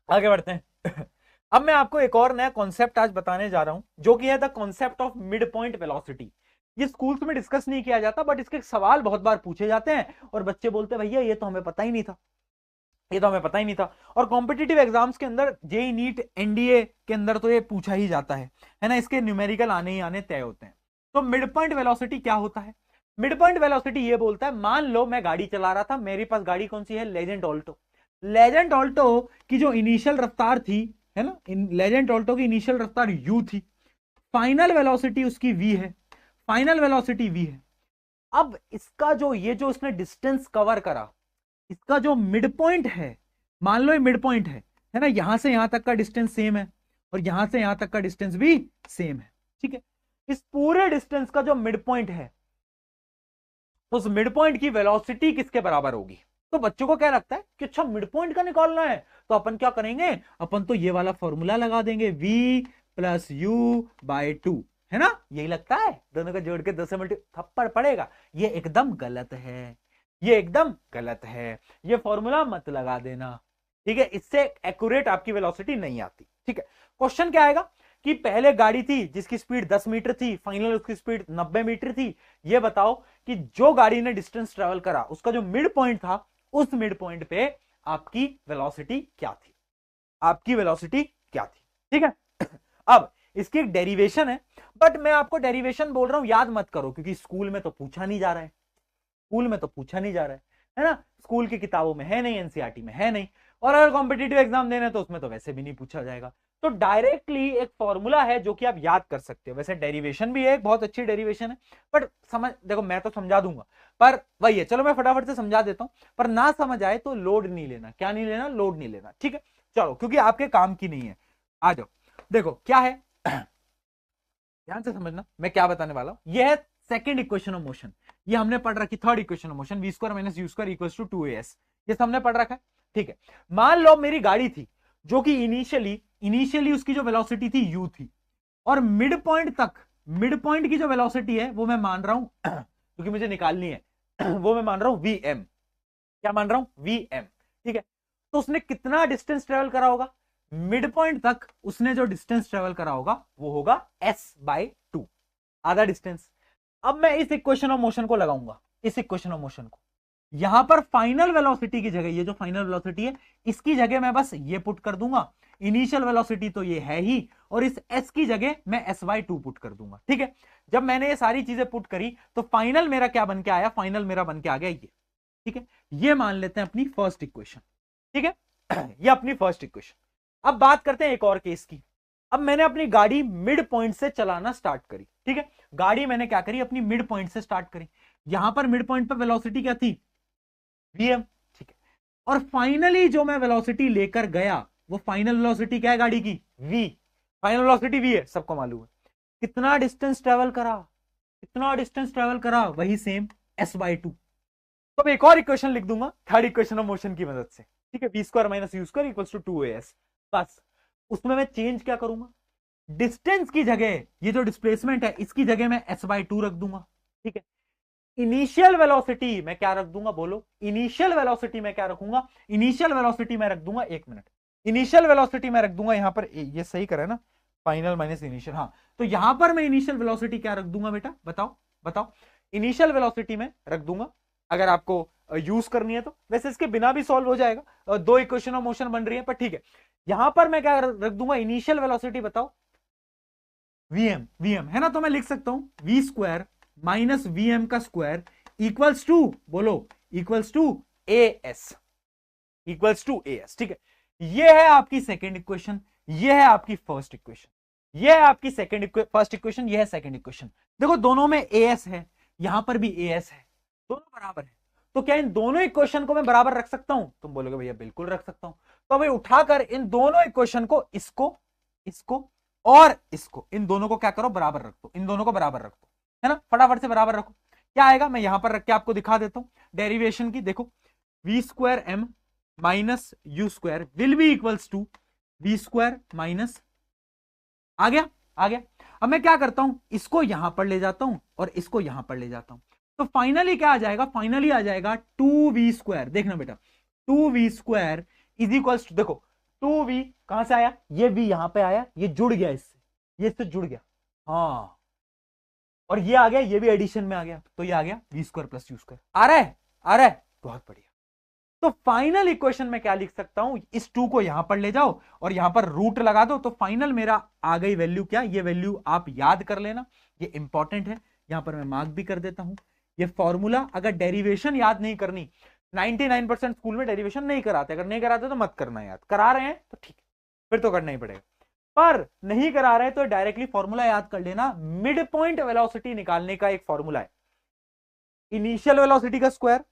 आगे बढ़ते हैं। अब मैं आपको एक और नया कॉन्सेप्ट आज बताने जा रहा हूं, जो कि है the concept of mid point velocity. ये स्कूल्स में डिस्कस नहीं किया जाता, बट इसके सवाल बहुत बार पूछे जाते हैं और बच्चे बोलते हैं भैया ये तो हमें पता ही नहीं था, ये तो हमें पता ही नहीं था। और कॉम्पिटिटिव एग्जाम्स के अंदर, जेई नीट एनडीए के अंदर तो ये पूछा ही जाता है ना, इसके न्यूमेरिकल आने ही आने तय होते हैं। तो मिड पॉइंट वेलोसिटी क्या होता है? मिड पॉइंट वेलोसिटी ये बोलता है, मान लो मैं गाड़ी चला रहा था, मेरे पास गाड़ी कौन सी है? Legend Alto. लेजेंड ऑल्टो की जो इनिशियल रफ्तार थी, है ना, लेजेंड ऑल्टो की इनिशियल रफ्तार यू थी, फाइनल वेलोसिटी उसकी वी है, फाइनल वेलोसिटी वी है। अब इसका जो ये जो इसने डिस्टेंस कवर करा, इसका जो मिड पॉइंट है, मान लो ये मिड पॉइंट है ना, यहां से यहां तक का डिस्टेंस सेम है और यहां से यहां तक का डिस्टेंस भी सेम है, ठीक है। इस पूरे डिस्टेंस का जो मिड पॉइंट है, उस मिड पॉइंट की वेलोसिटी किसके बराबर होगी? तो बच्चों को क्या लगता है कि अच्छा मिड पॉइंट का निकालना है, तो अपन क्या करेंगे, अपन तो ये वाला फॉर्मूला लगा देंगे, v plus u by to, है ना, यही लगता है, दोनों को जोड़ के 2 से मल्टी थप्पड़ पड़ेगा। ये एकदम गलत है, ये एकदम गलत है, ये फॉर्मूला मत लगा देना, ठीक है, इससे एक्यूरेट आपकी वेलोसिटी नहीं आती, ठीक है। क्वेश्चन क्या आएगा कि पहले गाड़ी थी जिसकी स्पीड 10 मीटर थी, फाइनल उसकी स्पीड 90 मीटर थी, ये बताओ कि जो गाड़ी ने डिस्टेंस ट्रेवल करा उसका जो मिड पॉइंट था, उस मिड पॉइंट पे आपकी वेलोसिटी क्या थी, आपकी वेलोसिटी क्या थी, ठीक है। अब इसकी एक डेरिवेशन है, बट मैं आपको डेरिवेशन बोल रहा हूं, याद मत करो, क्योंकि स्कूल में तो पूछा नहीं जा रहा है, स्कूल में तो पूछा नहीं जा रहा है ना, स्कूल की किताबों में है नहीं, एनसीईआरटी में है नहीं, और अगर कॉम्पिटिटिव एग्जाम देने तो उसमें तो वैसे भी नहीं पूछा जाएगा। तो डायरेक्टली एक फॉर्मूला है जो कि आप याद कर सकते हो, वैसे डेरिवेशन भी है, एक बहुत अच्छी डेरिवेशन है, बट समझ देखो मैं तो समझा दूंगा, पर वही है, चलो मैं फटाफट से समझा देता हूं, पर ना समझ आए तो लोड नहीं लेना, क्या नहीं लेना? लोड नहीं लेना, ठीक है। चलो, क्योंकि आपके काम की नहीं है, आ जाओ। देखो क्या है, ध्यान से समझना मैं क्या बताने वाला हूं। यह है सेकंड इक्वेशन ऑफ मोशन, ये हमने पढ़ रखी third equation of motion, v square minus you square equals to 2as, ये हमने पढ़ रखा है, ठीक है। मान लो मेरी गाड़ी थी जो कि इनिशियली उसकी जो वेलोसिटी थी u थी, और मिड पॉइंट तक, मिड पॉइंट की जो वेलोसिटी है वो मैं मान रहा हूं क्योंकि मुझे निकालनी है वो मैं मान रहा हूं vm, क्या मान रहा हूं? vm, ठीक है। तो उसने कितना डिस्टेंस ट्रेवल करा होगा? मिड पॉइंट तक उसने जो डिस्टेंस ट्रेवल करा होगा वो होगा s/2, आधा डिस्टेंस। अब मैं इस इक्वेशन ऑफ मोशन को लगाऊंगा, इस इक्वेशन ऑफ मोशन को, यहां पर फाइनल वेलोसिटी की जगह, ये जो फाइनल वेलोसिटी है इसकी जगह मैं बस ये पुट कर दूंगा, इनिशियल वेलोसिटी तो ये है ही, और इस s की जगह मैं s/2 पुट कर दूंगा, ठीक है। जब मैंने ये सारी चीजें पुट करी तो फाइनल मेरा क्या बन के आया? फाइनल मेरा बन के आ गया ये, ठीक है। ये मान लेते हैं अपनी फर्स्ट इक्वेशन, ठीक है ये अपनी फर्स्ट इक्वेशन। अब बात करते हैं एक और केस की। अब मैंने अपनी गाड़ी मिड पॉइंट से चलाना स्टार्ट करी, ठीक है, गाड़ी मैंने क्या करी? अपनी मिड पॉइंट से स्टार्ट करी, यहां पर मिड पॉइंट पर वेलोसिटी क्या थी? vm, ठीक है। और फाइनली जो मैं वेलोसिटी लेकर गया, वो फाइनल वेलोसिटी क्या है गाड़ी की? v, फाइनल वेलोसिटी v है, सबको मालूम है। कितना डिस्टेंस ट्रेवल करा? कितना डिस्टेंस ट्रेवल करा? वही सेम s/2। तो मैं एक और इक्वेशन लिख दूंगा थर्ड इक्वेशन ऑफ मोशन की मदद से, ठीक है, v square minus you square equals to 2as। बस उसमें मैं चेंज क्या करूंगा? डिस्टेंस की जगह, ये जो डिस्प्लेसमेंट है इसकी जगह मैं s/2 रख दूंगा, ठीक है। इनिशियल वेलोसिटी मैं क्या रख दूंगा? बोलो, इनिशियल वेलोसिटी मैं क्या रखूंगा? इनिशियल वेलोसिटी मैं रख दूंगा, एक मिनट, इनिशियल वेलोसिटी मैं रख दूंगा यहां पर, ये सही करा है ना, फाइनल माइनस इनिशियल, हाँ, तो यहां पर मैं इनिशियल वेलोसिटी क्या रख दूंगा बेटा? बताओ बताओ, इनिशियल वेलोसिटी में रख दूंगा, अगर आपको यूज करनी है तो, वैसे इसके बिना भी सॉल्व हो जाएगा, दो इक्वेशन ऑफ मोशन बन रही है, पर ठीक है, यहां पर मैं क्या रख दूंगा? इनिशियल वेलोसिटी बताओ, vm है ना, तो मैं लिख सकता हूं v स्क्वायर माइनस vm का स्क्वायर इक्वल्स टू, बोलो, equals to as, equals to as, ठीक है। ये है आपकी सेकेंड इक्वेशन, ये है आपकी फर्स्ट इक्वेशन, ये है आपकी फर्स्ट इक्वेशन, ये है सेकेंड इक्वेशन। देखो दोनों में as है, यहां पर भी as है, दोनों बराबर है, तो क्या इन दोनों इक्वेशन को मैं बराबर रख सकता हूं? तुम बोलोगे भैया बिल्कुल रख सकता हूं। तो भाई उठाकर इन दोनों इक्वेशन को, इसको, इसको और इसको, इन दोनों को क्या करो? बराबर रख दो, इन दोनों को बराबर रख दो, है ना, फटाफट से बराबर रखो। क्या आएगा? मैं यहां पर रख के आपको दिखा देता हूं डेरिवेशन की, देखो, V square M minus you square will be equals to V square minus, आ गया आ गया। अब मैं क्या करता हूं, इसको यहां पर ले जाता हूं और इसको यहां पर ले जाता हूं, तो फाइनली क्या आ जाएगा, फाइनली आ जाएगा 2v²। देखना बेटा 2v² इज इक्वल्स टू, देखो 2v कहां से आया, ये v यहां पे आया, ये जुड़ गया इससे, ये इससे जुड़ गया, हाँ, और ये आ गया, ये भी एडिशन में आ गया, तो ये आ गया v² प्लस u²। आ रहा है, आ रहा है, बहुत बढ़िया। तो फाइनल इक्वेशन में क्या लिख सकता हूं, इस 2 को यहां पर ले जाओ और यहां पर रूट लगा दो, तो फाइनल मेरा आ गई वैल्यू क्या, ये वैल्यू आप याद कर लेना, ये इंपॉर्टेंट है, यहां पर मैं मार्क भी कर देता हूं। ये फॉर्मूला, अगर डेरिवेशन याद नहीं करनी, 99% स्कूल में डेरिवेशन नहीं कराते, अगर नहीं कराते तो मत करना याद, करा रहे हैं तो ठीक है, फिर तो करना ही पड़ेगा, पर नहीं करा रहे तो डायरेक्टली फॉर्मूला याद कर लेना। मिड पॉइंट वेलोसिटी निकालने का एक फॉर्मूला है, इनिशियल वेलोसिटी का स्क्वायर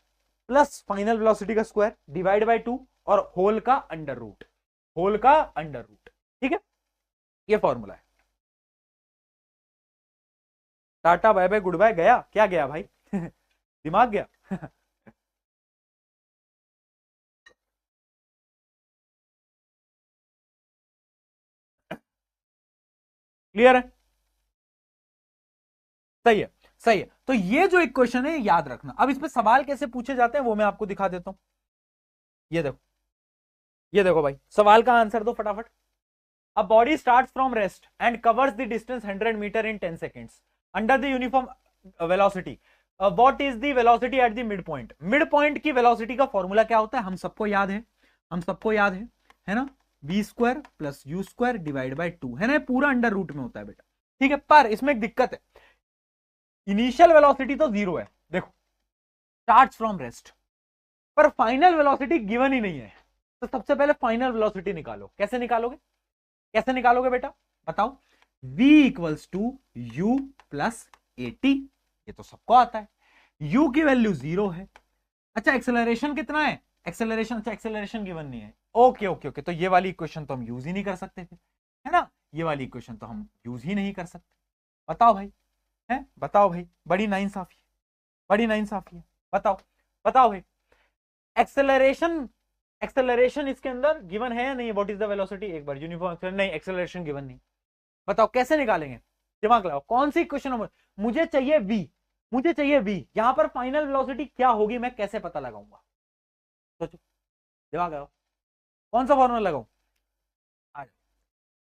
प्लस फाइनल वेलोसिटी का स्क्वायर डिवाइड बाय 2 और होल का अंडर रूट, होल का अंडर रूट, ठीक है, ये फॉर्मूला है। Tata bye bye goodbye, गया क्या गया भाई दिमाग गया क्लियर है, सही है, सही है। तो ये जो इक्वेशन है याद रखना। अब इस पे सवाल कैसे पूछे जाते हैं वो मैं आपको दिखा देता हूं, ये देखो, ये देखो भाई, सवाल का आंसर दो फटाफट। A body starts from rest and covers the distance 100 meter in 10 seconds under the uniform velocity. What is the velocity at the midpoint? Midpoint की velocity का फॉर्मूला क्या होता है, हम सबको याद है, हम सबको याद है ना, v² plus u² divide by 2, है ना, पूरा अंडर रूट में होता है बेटा, ठीक है। पर इसमें एक दिक्कत है, इनिशियल वेलोसिटी तो 0 है, देखो स्टार्ट्स फ्रॉम रेस्ट, पर फाइनल वेलोसिटी गिवन ही नहीं है, तो सबसे पहले फाइनल वेलोसिटी निकालो। कैसे निकालोगे, कैसे निकालोगे बेटा बताओ, v equals to u plus a t, ये तो सबको आता है, u की वैल्यू 0 है। अच्छा एक्सेलरेशन कितना है, एक्सेलरेशन, अच्छा एक्सेलरेशन गिवन नहीं है, ओके ओके ओके, तो ये वाली इक्वेशन तो हम यूज ही नहीं कर सकते फिर, है ना, ये वाली इक्वेशन तो हम यूज ही नहीं कर सकते। बताओ भाई, है बताओ भाई, बड़ी नाइंसाफी है, बड़ी नाइंसाफी है, बताओ बताओ भाई। एक्सेलरेशन, एक्सेलरेशन इसके अंदर गिवन है या नहीं, व्हाट इज द वेलोसिटी, एक बार यूनिफॉर्म एक्सेलरेशन, नहीं एक्सेलरेशन गिवन नहीं, बताओ कैसे निकालेंगे, दिमाग लगाओ, कौन सी इक्वेशन, मुझे चाहिए v, मुझे चाहिए v, यहां पर फाइनल वेलोसिटी क्या होगी मैं कैसे पता लगाऊंगा, सोचो, दिमाग लगाओ, कौन सा फॉर्मूला लगाऊं,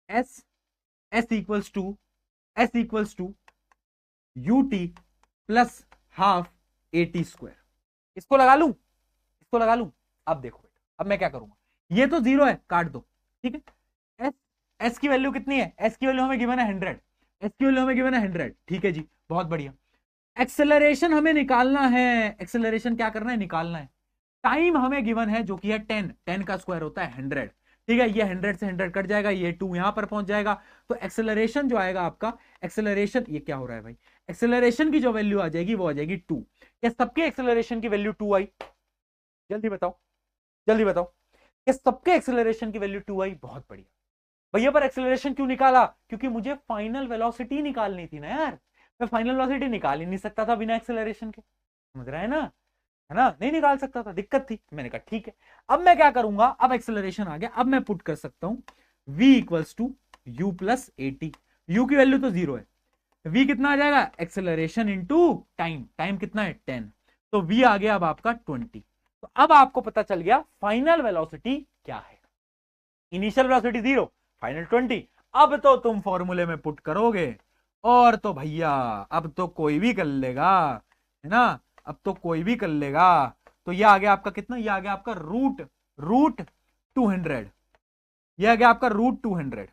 s s equals to ut plus half AT², इसको लगा लूं, इसको लगा लूं। अब देखो बेटा, अब मैं क्या करूंगा, ये तो 0 है, काट दो, ठीक है। s की वैल्यू कितनी है, s की वैल्यू हमें गिवन है 100, s की वैल्यू हमें गिवन है 100, ठीक है जी, बहुत बढ़िया। एक्सेलरेशन हमें निकालना है, एक्सेलरेशन क्या करना है, निकालना है। टाइम हमें गिवन है जो कि है 10, 10 का स्क्वायर होता है 100, ठीक है, ये 100 से 100 कट जाएगा, ये 2 यहां पर पहुंच जाएगा, तो एक्सेलरेशन जो आएगा आपका, एक्सेलरेशन, ये क्या हो रहा है भाई, एक्सेलरेशन की जो वैल्यू आ जाएगी वो आ जाएगी 2। क्या सबके एक्सेलरेशन की वैल्यू 2 आई, जल्दी बताओ, जल्दी बताओ, क्या सबके एक्सेलरेशन की वैल्यू 2 आई, बहुत बढ़िया भैया। पर एक्सेलरेशन क्यों निकाला, क्योंकि मुझे फाइनल वेलोसिटी निकालनी थी ना यार, मैं फाइनल वेलोसिटी निकाल ही नहीं सकता था बिना एक्सेलरेशन के, समझ रहा है ना, है ना, नहीं निकाल सकता था, दिक्कत थी, मैंने कहा ठीक है। अब मैं क्या करूंगा, अब एक्सेलरेशन आ गया, अब मैं पुट कर सकता हूं v equals to u plus a t, u की वैल्यू तो 0 है, v कितना आ जाएगा, एक्सेलरेशन इंटू टाइम, टाइम कितना है 10, तो v आ गया अब आपका 20। तो अब आपको पता चल गया फाइनल वेलोसिटी क्या है, इनिशियल वेलोसिटी 0, फाइनल 20। अब तो तुम फॉर्मूले में पुट करोगे और तो भैया अब तो कोई भी कर लेगा, है ना, अब तो कोई भी कर लेगा। तो ये आ गया आपका कितना, ये आ गया आपका रूट 200, ये आ गया आपका √200,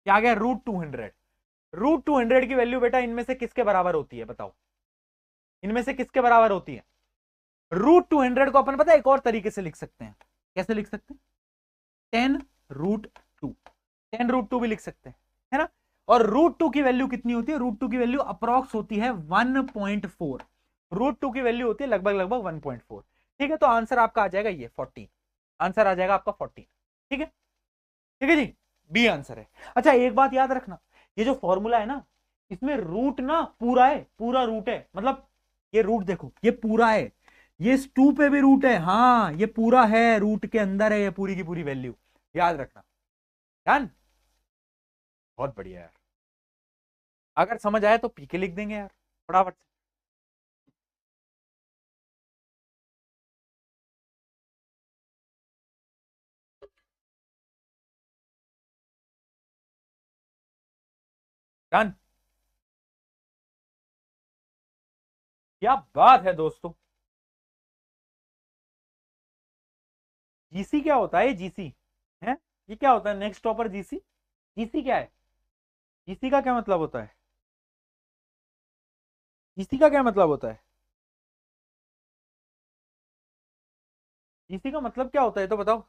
क्या आ गया √200। √200 की वैल्यू बेटा इनमें से किसके बराबर होती है बताओ, इनमें से किसके बराबर होती है, √200 को अपन पता है एक और तरीके से लिख सकते हैं, कैसे लिख सकते हैं, 10√2, 10√2 भी लिख सकते हैं, है ना। और √2 की वैल्यू कितनी होती है, √2 की वैल्यू अप्रॉक्स होती है 1.4, √2 की वैल्यू होती है लगभग 1.4, ठीक है। तो आंसर आपका आ जाएगा ये 14, आंसर आ जाएगा आपका 14, ठीक है, ठीक है जी, बी आंसर है। अच्छा एक बात याद रखना, ये जो फॉर्मूला है ना, इसमें रूट ना पूरा है, पूरा रूट है, मतलब ये रूट देखो ये पूरा है, ये इस 2 पे भी रूट है, हाँ ये पूरा है, रूट के अंदर है ये पूरी की पूरी वैल्यू, याद रखना। डन, बहुत बढ़िया यार। अगर समझ आए तो पीके लिख देंगे यार फटाफट से। डन, क्या बात है दोस्तों। जीसी क्या होता है, जीसी है, ये क्या होता है नेक्स्ट टॉपर जीसी, जीसी क्या है, जीसी का क्या मतलब होता है, जीसी का क्या मतलब होता है, जीसी का मतलब क्या होता है तो बताओ,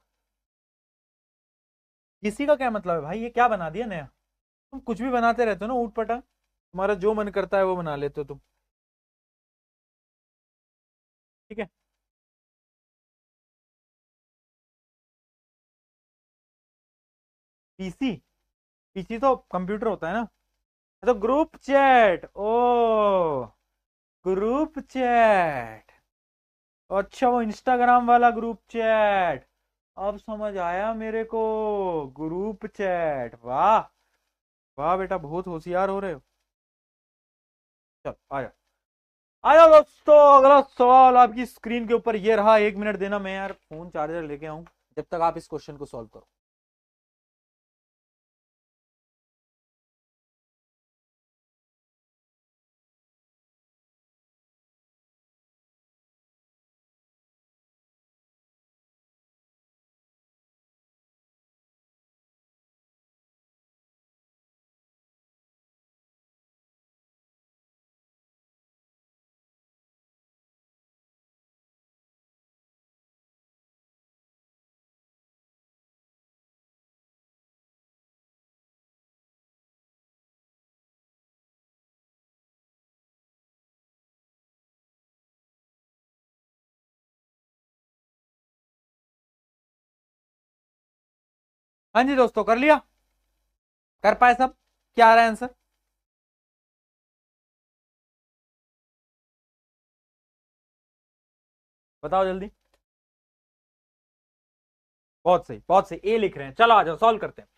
जीसी का क्या मतलब है भाई, ये क्या बना दिया नया, तुम कुछ भी बनाते रहते हो ना ऊट पटा, तुम्हारा जो मन करता है वो बना लेते हो तुम। ठीक है, पीसी, पीसी तो कंप्यूटर होता है ना, तो ग्रुप चैट, ओ ग्रुप चैट, अच्छा वो इंस्टाग्राम वाला ग्रुप चैट, अब समझ आया मेरे को, ग्रुप चैट, वाह वाह बेटा बहुत होशियार हो रहे हो। चल आया, आया दोस्तों, अगला सवाल आपकी स्क्रीन के ऊपर ये रहा, 1 मिनट देना, मैं यार फोन चार्जर लेके आऊं जब तक आप इस क्वेश्चन को सॉल्व करो। हाँ जी दोस्तों, कर लिया, कर पाए सब, क्या आ रहा है आंसर, बताओ जल्दी। बहुत सही बहुत सही, ए लिख रहे हैं, चलो आ जाओ सॉल्व करते हैं।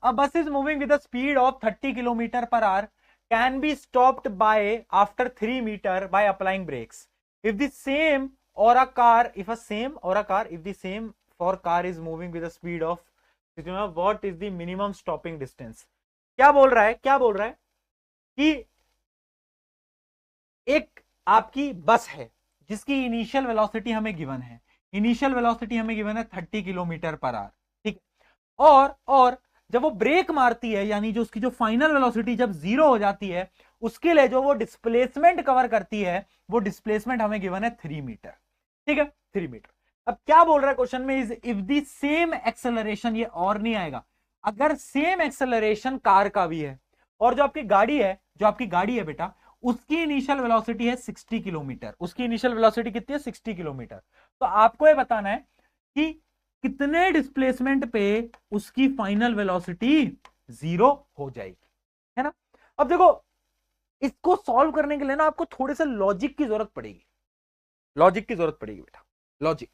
A bus is moving with a speed of 30 kilometer per hour can be stopped by after 3 meter by applying brakes. If the same or a car, if a same or a car, if the same for car is moving with a speed of, what is the minimum stopping distance? क्या बोल रहा है, क्या बोल रहा है कि एक आपकी बस है जिसकी इनिशियल वेलोसिटी हमें गिवन है, इनिशियल वेलोसिटी हमें गिवन है 30 किलोमीटर पर आवर, ठीक, और जब वो ब्रेक मारती है, यानी जो उसकी जो फाइनल वेलोसिटी जब 0 हो जाती है, उसके लिए जो वो डिस्प्लेसमेंट कवर करती है, वो डिस्प्लेसमेंट हमें गिवन है 3 मीटर, ठीक है 3 मीटर। अब क्या बोल रहा है क्वेश्चन में, is if the same acceleration, ये और नहीं आएगा, अगर सेम एक्सेलरेशन कार का भी है, और जो आपकी गाड़ी है, जो आपकी गाड़ी है बेटा, उसकी इनिशियल वेलोसिटी है 60 किलोमीटर, उसकी इनिशियल वेलोसिटी कितनी है 60 किलोमीटर, तो आपको ये बताना है कि कितने डिस्प्लेसमेंट पे उसकी फाइनल वेलोसिटी 0 हो जाएगी, है ना। अब देखो, इसको सॉल्व करने के लिए ना आपको थोड़े से लॉजिक की जरूरत पड़ेगी, लॉजिक की जरूरत पड़ेगी बेटा, लॉजिक,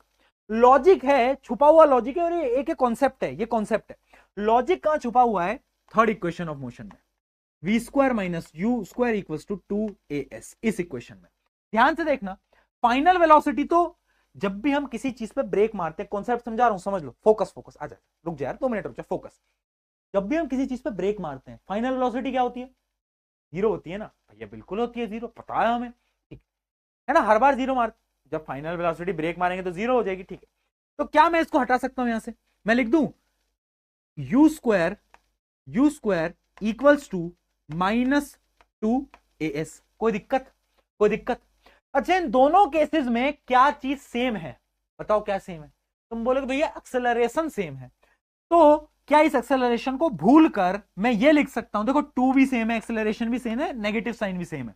लॉजिक है, छुपा हुआ लॉजिक है, और ये एक कॉन्सेप्ट है, ये कॉन्सेप्ट है, लॉजिक कहां छुपा हुआ है, थर्ड इक्वेशन ऑफ मोशन में, v square minus you square equals to 2as, इस इक्वेशन में ध्यान से देखना, फाइनल वेलोसिटी तो जब भी हम किसी चीज पे ब्रेक मारते हैं, कॉन्सेप्ट समझा रहा हूं, समझ लो, फोकस फोकस आ जाए, रुक जा यार 2 मिनट रुक जा, फोकस, जब भी हम किसी चीज पे ब्रेक मारते हैं, फाइनल वेलोसिटी क्या होती है, 0 होती है ना भैया, बिल्कुल होती है 0, पता है हमें, ठीक है ना, हर बार 0 मार, जब फाइनल वेलोसिटी ब्रेक मारेंगे तो 0 हो जाएगी, ठीक है। तो क्या मैं इसको हटा सकता हूं यहां से, मैं लिख दूं you square equals to -2as, कोई दिक्कत, कोई दिक्कत। अच्छा, इन दोनों केसेस में क्या चीज सेम है, बताओ क्या सेम है, तुम बोलोगे भैया एक्सेलरेशन सेम है, तो क्या इस एक्सेलरेशन को भूलकर मैं ये लिख सकता हूं, देखो 2 भी सेम है, एक्सेलरेशन भी सेम है, नेगेटिव साइन भी सेम है,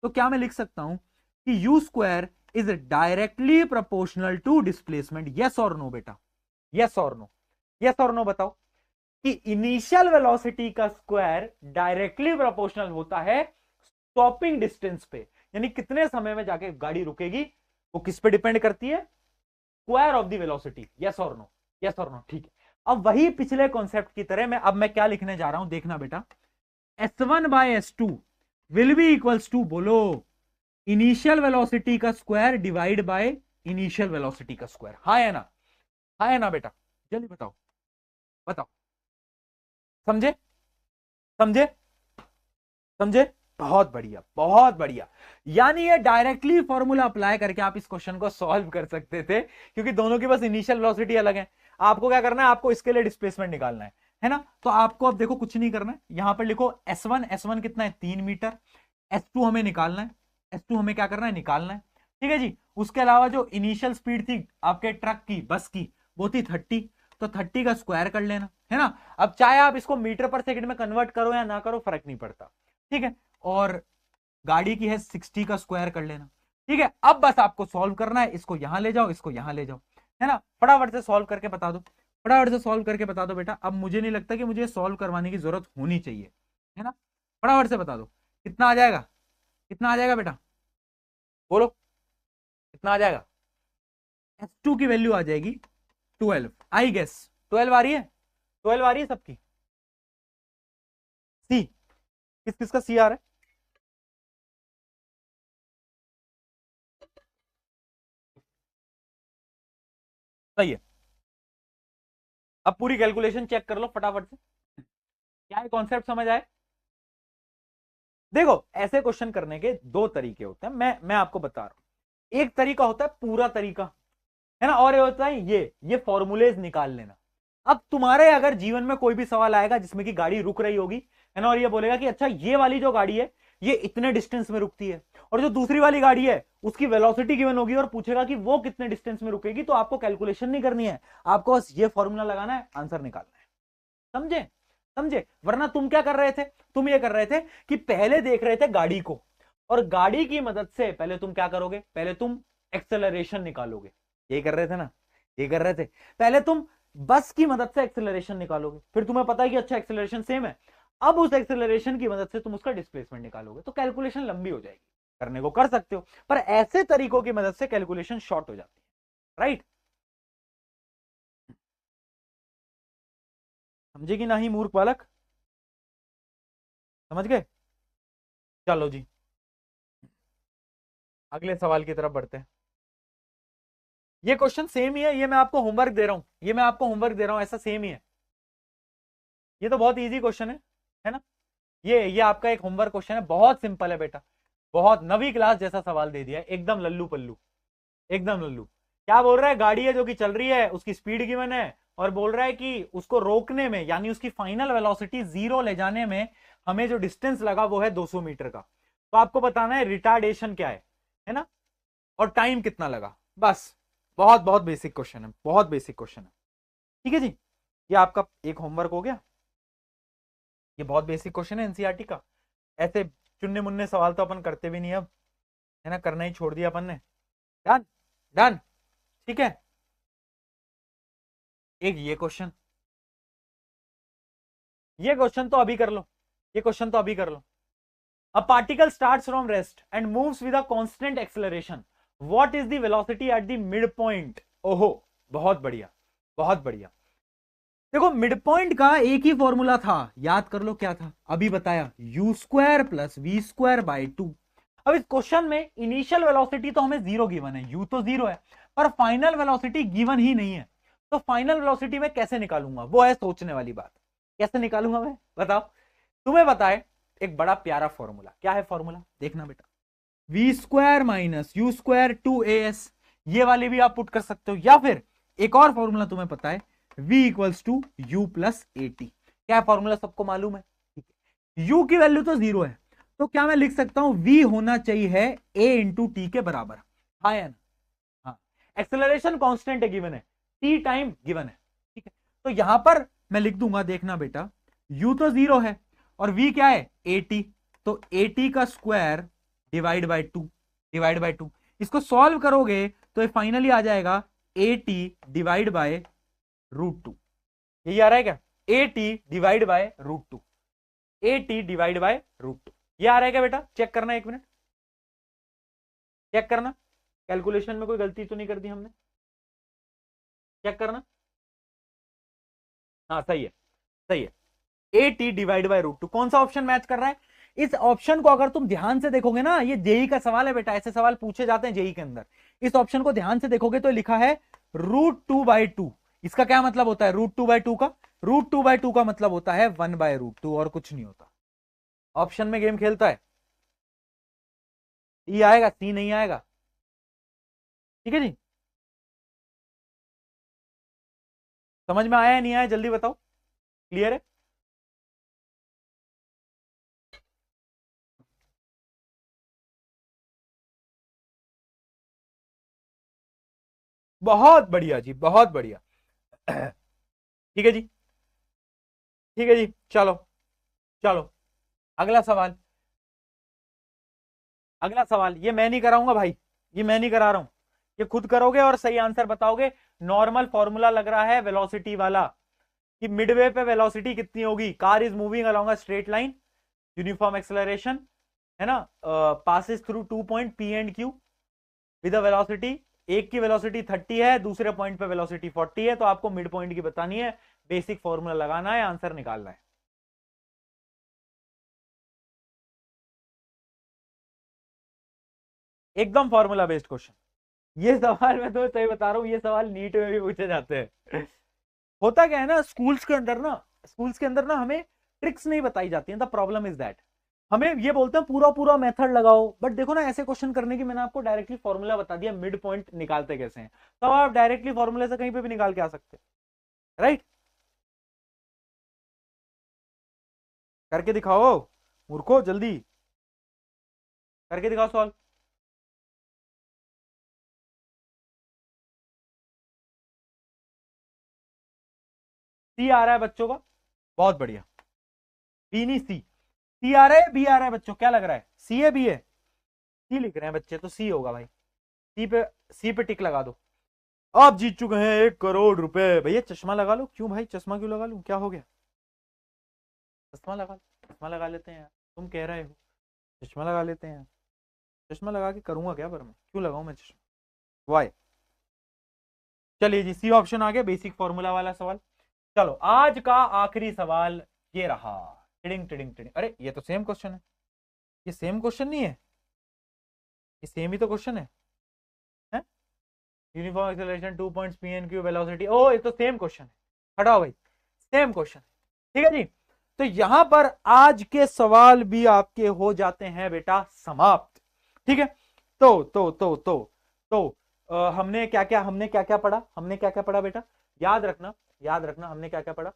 तो क्या मैं लिख सकता हूं कि u square is directly proportional to displacement, yes और नो बेटा, यस और नो, यस और नो बताओ, कि इनिशियल वेलोसिटी का स्क्वायर डायरेक्टली प्रोपोर्शनल होता है स्टॉपिंग डिस्टेंस पे, यानी कितने समय में जाके गाड़ी रुकेगी, वो किस पे डिपेंड करती है? Square of the velocity. Yes और नो? यस और नो? ठीक है। अब वही पिछले कॉन्सेप्ट की तरह मैं क्या लिखने जा रहा हूं, देखना बेटा। S1 by S2 will be equals to, बोलो, इनिशियल वेलोसिटी का square divide by initial velocity का स्क्वायर। हाँ है ना? हाँ है ना बेटा? जल्दी बताओ, बताओ। समझे? समझे? समझे? बहुत बढ़िया, बहुत बढ़िया। यानी ये डायरेक्टली फॉर्मूला अप्लाई करके आप इस क्वेश्चन को सॉल्व कर सकते थे, क्योंकि दोनों की बस इनिशियल वेलोसिटी अलग है। आपको क्या करना है? आपको इसके लिए डिस्प्लेसमेंट निकालना है ना? तो आपको अब देखो कुछ नहीं करना है, यहां पर लिखो S1 कितना है? 3 मीटर। S2 हमें निकालना है, S2 हमें क्या करना है? निकालना है। ठीक है जी। उसके अलावा जो इनिशियल स्पीड थी आपके ट्रक की, बस की, वो थी 30, तो 30 का स्क्वायर कर लेना है ना। अब चाहे आप इसको मीटर पर सेकंड में कन्वर्ट करो या ना करो, फर्क नहीं पड़ता। ठीक है। और गाड़ी की है 60 का स्क्वायर कर लेना। ठीक है। अब बस आपको सॉल्व करना है, इसको यहां ले जाओ, इसको यहां ले जाओ, है ना। फटाफट से सॉल्व करके बता दो, फटाफट से सॉल्व करके बता दो बेटा। अब मुझे नहीं लगता कि मुझे सॉल्व करवाने की जरूरत होनी चाहिए, है ना। फटाफट से बता दो कितना आ जाएगा, कितना आ जाएगा बेटा, बोलो कितना आ जाएगा। S2 की वैल्यू आ जाएगी 12, आई गेस 12 आ रही है, 12 आ रही है सबकी। सी, किस किस का सी आ रहा है? सही है। अब पूरी कैलकुलेशन चेक कर लो फटाफट से, क्या है कॉन्सेप्ट समझ आए? देखो ऐसे क्वेश्चन करने के दो तरीके होते हैं, मैं आपको बता रहा हूं। एक तरीका होता है पूरा तरीका, है ना, और ये होता है ये फॉर्मूलेज निकाल लेना। अब तुम्हारे अगर जीवन में कोई भी सवाल आएगा जिसमें कि गाड़ी रुक रही होगी, है ना, और ये बोलेगा कि अच्छा ये वाली जो गाड़ी है ये इतने डिस्टेंस में रुकती है, और जो दूसरी वाली गाड़ी है उसकी वेलोसिटी गिवन होगी और पूछेगा कि वो कितने डिस्टेंस में रुकेगी, तो आपको कैलकुलेशन नहीं करनी है, आपको बस ये फॉर्मूला लगाना है, आंसर निकालना है। समझे? समझे? वरना तुम क्या कर रहे थे? तुम ये कर रहे थे कि पहले देख रहे थे गाड़ी को, और गाड़ी की मदद से पहले तुम क्या करोगे? पहले तुम एक्सेलरेशन निकालोगे। ये कर रहे थे ना? ये कर रहे थे। पहले तुम बस की मदद से एक्सेलरेशन निकालोगे, फिर तुम्हें पता है कि अच्छा एक्सेलरेशन सेम है, अब उस एक्सेलरेशन की मदद से तुम उसका डिस्प्लेसमेंट निकालोगे, तो कैलकुलेशन लंबी हो जाएगी। करने को कर सकते हो, पर ऐसे तरीकों की मदद से कैलकुलेशन शॉर्ट हो जाती है। राइट? समझे कि नहीं मूर्ख बालक? समझ गए? चलो जी, अगले सवाल की तरफ बढ़ते हैं। ये क्वेश्चन सेम ही है, ये मैं आपको होमवर्क दे रहा हूं, ये मैं आपको होमवर्क दे रहा हूं, ऐसा सेम ही है। ये तो बहुत इजी क्वेश्चन है ना। ये आपका एक होमवर्क क्वेश्चन है, बहुत सिंपल है बेटा, बहुत नवी क्लास जैसा सवाल दे दिया है, एकदम लल्लू पल्लू, एकदम लल्लू। क्या बोल रहा है? गाड़ी है जो कि चल रही है, उसकी स्पीड गिवन है, और बोल रहा है कि उसको रोकने में, यानी उसकी फाइनल वेलोसिटी 0 ले जाने में हमें जो डिस्टेंस लगा वो है 200 मीटर का। तो आपको बताना है रिटार्डेशन क्या है ना, और टाइम कितना लगा, बस। बहुत बहुत बेसिक क्वेश्चन है, बहुत बेसिक क्वेश्चन है। ठीक है जी, ये आपका एक होमवर्क हो गया। ये बहुत बेसिक क्वेश्चन है एनसीईआरटी का, ऐसे चुन्ने मुन्ने सवाल तो अपन करते भी नहीं अब, है ना, करना ही छोड़ दिया अपन ने। डन? डन? ठीक है। एक ये क्वेश्चन, ये क्वेश्चन तो अभी कर लो, ये क्वेश्चन तो अभी कर लो। A particle starts from rest and moves with a constant acceleration, what is the velocity at the mid point? ओहो, बहुत बढ़िया, बहुत बढ़िया। देखो मिड पॉइंट का एक ही फॉर्मूला था, याद कर लो क्या था, अभी बताया, u square plus v square by 2। अब इस क्वेश्चन में इनिशियल वेलोसिटी तो हमें 0 गिवन है, यू तो 0 है, पर फाइनल वेलोसिटी गिवन ही नहीं है, तो फाइनल वेलोसिटी में कैसे निकालूंगा, वो है सोचने वाली बात। कैसे निकालूंगा मैं, बताओ। तुम्हें बताए एक बड़ा प्यारा फॉर्मूला, क्या है फॉर्मूला, देखना बेटा। V square minus you square 2as, ये वाली भी आप पुट कर सकते हो, या फिर एक और फॉर्मूला तुम्हें पता है, v equals to u plus a t. क्या फॉर्मूला सबको मालूम है? ठीक है। u की वैल्यू तो 0 है, तो क्या मैं लिख सकता हूं v होना चाहिए है a इंटू टी के बराबर। हाँ या ना? हाँ। एक्सेलरेशन कांस्टेंट है, गिवन है, t टाइम गिवन है। ठीक है, तो यहां पर मैं लिख दूंगा, देखना बेटा, u तो 0 है और v क्या है? at, तो at का square divide by 2, divide by 2, इसको सॉल्व करोगे तो ये फाइनली आ जाएगा at डिवाइड बाय √2। यही आ रहा है क्या? at divide by √2, at divide by √2, ये आ रहा है क्या बेटा? चेक करना, एक मिनट चेक करना, कैलकुलेशन में कोई गलती तो नहीं कर दी हमने? चेक करना। हाँ सही है, सही है। AT डिवाइड बाय √2, कौन सा ऑप्शन मैच कर रहा है? इस ऑप्शन को अगर तुम ध्यान से देखोगे ना, ये जेई का सवाल है बेटा, ऐसे सवाल पूछे जाते हैं जेई के अंदर। इस ऑप्शन को ध्यान से देखोगे तो लिखा है √2/2। इसका क्या मतलब होता है √2/2 का? √2/2 का मतलब होता है 1/√2 और कुछ नहीं होता। ऑप्शन में गेम खेलता है। ई आएगा, सी नहीं आएगा। ठीक है जी, समझ में आया या नहीं आया जल्दी बताओ, क्लियर है? बहुत बढ़िया जी, बहुत बढ़िया। ठीक है जी, ठीक है जी, चलो चलो अगला सवाल। अगला सवाल ये मैं नहीं कराऊंगा भाई, ये मैं नहीं करा रहा हूं, ये खुद करोगे और सही आंसर बताओगे। नॉर्मल फॉर्मूला लग रहा है वेलोसिटी वाला, कि मिडवे पे वेलोसिटी कितनी होगी। Car is moving along a straight line, uniform acceleration, है ना, passes through 2 point P and Q with velocity. एक की वेलोसिटी 30 है, दूसरे पॉइंट पे वेलोसिटी 40 है, तो आपको मिड पॉइंट की बतानी है, बेसिक फॉर्मूला लगाना है, आंसर निकालना है। एकदम फॉर्मूला बेस्ड क्वेश्चन। ये सवाल मैं तो सही बता रहा हूं, ये सवाल नीट में भी पूछे जाते हैं। होता क्या है ना, स्कूल्स के अंदर ना हमें ट्रिक्स नहीं बताई जाती है, द प्रॉब्लम इज दैट। हमें ये बोलते हैं पूरा पूरा मेथड लगाओ, बट देखो ना ऐसे क्वेश्चन करने की मैंने आपको डायरेक्टली फॉर्मूला बता दिया, मिड पॉइंट निकालते कैसे हैं, तब आप डायरेक्टली फॉर्मूले से कहीं पे भी निकाल के आ सकते हैं, राइट? करके दिखाओ मूर्खो, जल्दी करके दिखाओ सॉल्व। सी आ रहा है बच्चों का, बहुत बढ़िया। बी नहीं सी, सी आ रहा है, बी आ रहा है बच्चों, क्या लग रहा है, सी है बी है? सी लिख रहे हैं बच्चे तो सी होगा भाई। सी पे टिक लगा दो। आप जीत चुके हैं 1 करोड़ रुपए। भैया चश्मा लगा लो। क्यों भाई, चश्मा क्यों लगा लूं, क्या हो गया? चश्मा लगा, चश्मा लगा लेते हैं यार, तुम कह रहे हो, चश्मा लगा लेते हैं। चश्मा लगा के करूंगा क्या, पर मैं क्यों लगाऊं मैं चश्मा, वाई? चलिए जी, सी ऑप्शन आ गया, बेसिक फॉर्मूला वाला सवाल। चलो आज का आखिरी सवाल ये रहा। टिडिंग टिडिंग टिडिंग, अरे ये तो सेम क्वेश्चन है, ये सेम क्वेश्चन नहीं है, ये सेम ही तो क्वेश्चन है? Uniform acceleration 2 points P and Q velocity, ओ ये तो सेम क्वेश्चन है, हटाओ भाई, सेम क्वेश्चन। ठीक है जी, तो यहां पर आज के सवाल भी आपके हो जाते हैं बेटा समाप्त। ठीक है, तो हमने क्या क्या पढ़ा बेटा, याद रखना, याद रखना हमने क्या क्या पढ़ा।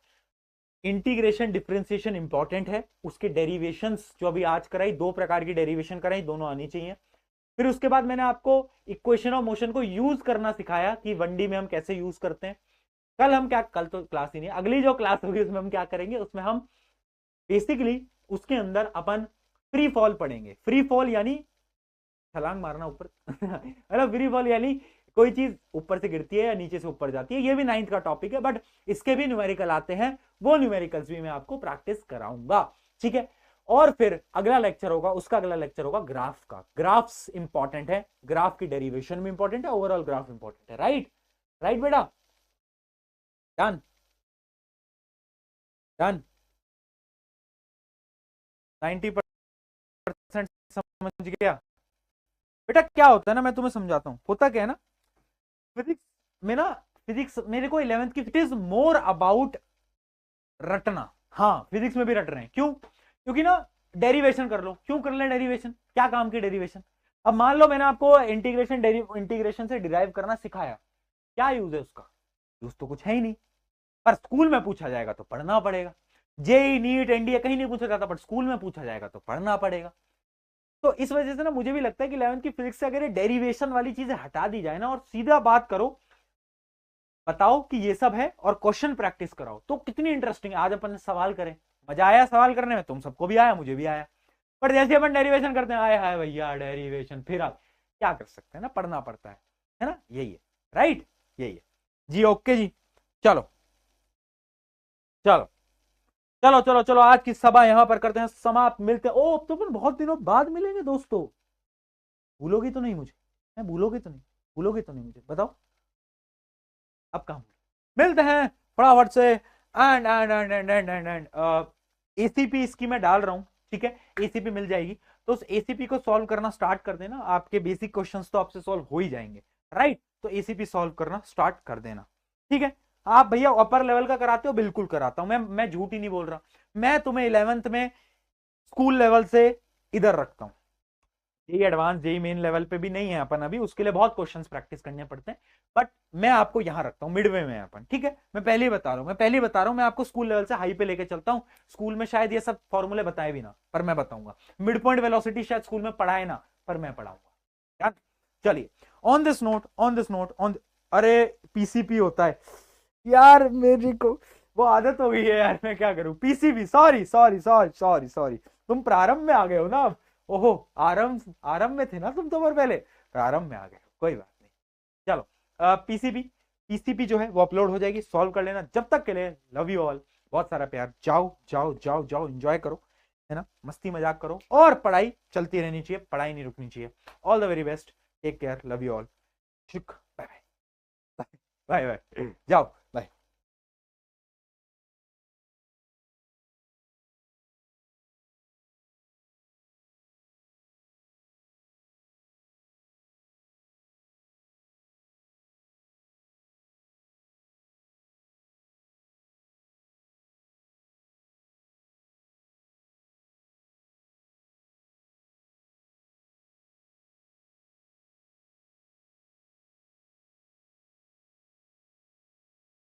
इंटीग्रेशन डिफरेंशिएशन इंपॉर्टेंट है, उसके डेरिवेशंस जो अभी आज कराई, 2 प्रकार की डेरिवेशन कराई, दोनों आनी चाहिए। फिर उसके बाद मैंने आपको इक्वेशन ऑफ मोशन को यूज करना सिखाया कि 1D में हम कैसे यूज करते हैं। कल तो क्लास ही नहीं, अगली जो क्लास होगी उसमें हम क्या करेंगे, उसमें हम बेसिकली उसके अंदर अपन फ्री फॉल पढ़ेंगे। फ्री फॉल यानी छलांग मारना ऊपर, मतलब फ्री फॉल यानी कोई चीज ऊपर से गिरती है या नीचे से ऊपर जाती है, ये भी 9th का टॉपिक है, बट इसके भी न्यूमेरिकल आते हैं, वो न्यूमेरिकल्स भी मैं आपको प्रैक्टिस कराऊंगा। ठीक है, और फिर अगला लेक्चर होगा, उसका अगला लेक्चर होगा ग्राफ का। ग्राफ्स इंपॉर्टेंट है, ग्राफ की डेरिवेशन भी इंपॉर्टेंट है, ओवरऑल ग्राफ इंपॉर्टेंट है, राइट? राइट बेटा, डन डन, 90% समझ गया बेटा। क्या होता है ना, मैं तुम्हें समझाता हूं, होता क्या है ना, फिजिक्स में ना, फिजिक्स मेरे को 11th की, इट इज मोर अबाउट रटना। हाँ फिजिक्स में भी रट रहे हैं, क्यों? क्योंकि ना डेरिवेशन कर लो, क्यों कर ले डेरिवेशन, क्या काम की डेरिवेशन? अब मान लो मैंने आपको इंटीग्रेशन से डिराइव करना सिखाया, क्या यूज है उसका? यूज तो कुछ है ही नहीं, पर स्कूल में पूछा जाएगा तो पढ़ना पड़ेगा। जेई नीट एनडीए कहीं नहीं पूछा जाता, बट स्कूल में पूछा जाएगा तो पढ़ना पड़ेगा। तो इस वजह से ना मुझे भी लगता है कि 11th की फिजिक्स से अगर ये डेरिवेशन वाली चीजें हटा दी जाए ना, और सीधा बात करो, बताओ कि ये सब है और क्वेश्चन प्रैक्टिस कराओ, तो कितनी इंटरेस्टिंग है। आज अपन ने सवाल करें, मजा आया सवाल करने में, तुम सबको भी आया, मुझे भी आया। पर जैसे अपन डेरिवेशन करते हैं, आए हाय भैया डेरिवेशन, फिर आप क्या कर सकते हैं ना, पढ़ना पड़ता है ना, यही है, राइट? यही है जी, ओके जी, चलो चलो चलो चलो चलो, आज की सभा यहां पर करते हैं समाप्त। मिलते हैं, ओ अब तो अपन बहुत दिनों बाद मिलेंगे दोस्तों, भूलोगी तो नहीं मुझे? मैं भूलोगे तो नहीं, भूलोगे तो नहीं मुझे बताओ। अब कहाँ मिलते हैं फटाफट से। एंड एसीपी इसकी मैं डाल रहा हूं, ठीक है, एसीपी मिल जाएगी। तो उस एसीपी को सॉल्व करना स्टार्ट कर देना, आपके बेसिक क्वेश्चंस तो आपसे सॉल्व हो ही जाएंगे, राइट। तो एसीपी सॉल्व करना स्टार्ट कर देना, ठीक है। आप भैया अपर लेवल का कराते हो, बिल्कुल कराता हूं मैं झूठ ही नहीं बोल रहा। मैं तुम्हें 11th में स्कूल लेवल से इधर रखता हूं, ये एडवांस जेई मेन लेवल पे भी नहीं है अपन अभी, उसके लिए बहुत क्वेश्चंस प्रैक्टिस करने पड़ते हैं, बट मैं आपको यहां रखता हूं, मिडवे में अपन, ठीक है। मैं पहले ही बता रहा हूं, मैं आपको स्कूल लेवल से हाई पे लेके चलता हूं। स्कूल में शायद ये सब फॉर्मूले बताए भी ना, पर मैं बताऊंगा। मिड पॉइंट वेलोसिटी शायद स्कूल में पढ़ाए ना, पर मैं पढ़ाऊंगा। चलिए, ऑन दिस नोट अरे पीसीपी होता है यार, मेरी को वो आदत हो गई है यार, मैं क्या करूं। पीसीबी, सॉरी, तुम प्रारंभ में आ गए हो ना अब। ओहो, आरंभ में थे ना तुम तो, पर पहले प्रारंभ में आ गए, कोई बात नहीं। चलो, पीसीबी जो है वो अपलोड हो जाएगी, सॉल्व कर लेना। जब तक के लिए लव यू ऑल, बहुत सारा प्यार। जाओ एंजॉय करो, है ना, मस्ती मजाक करो, और पढ़ाई चलती रहनी चाहिए, पढ़ाई नहीं रुकनी चाहिए। All the very best, take care, love you all, bye bye, जाओ।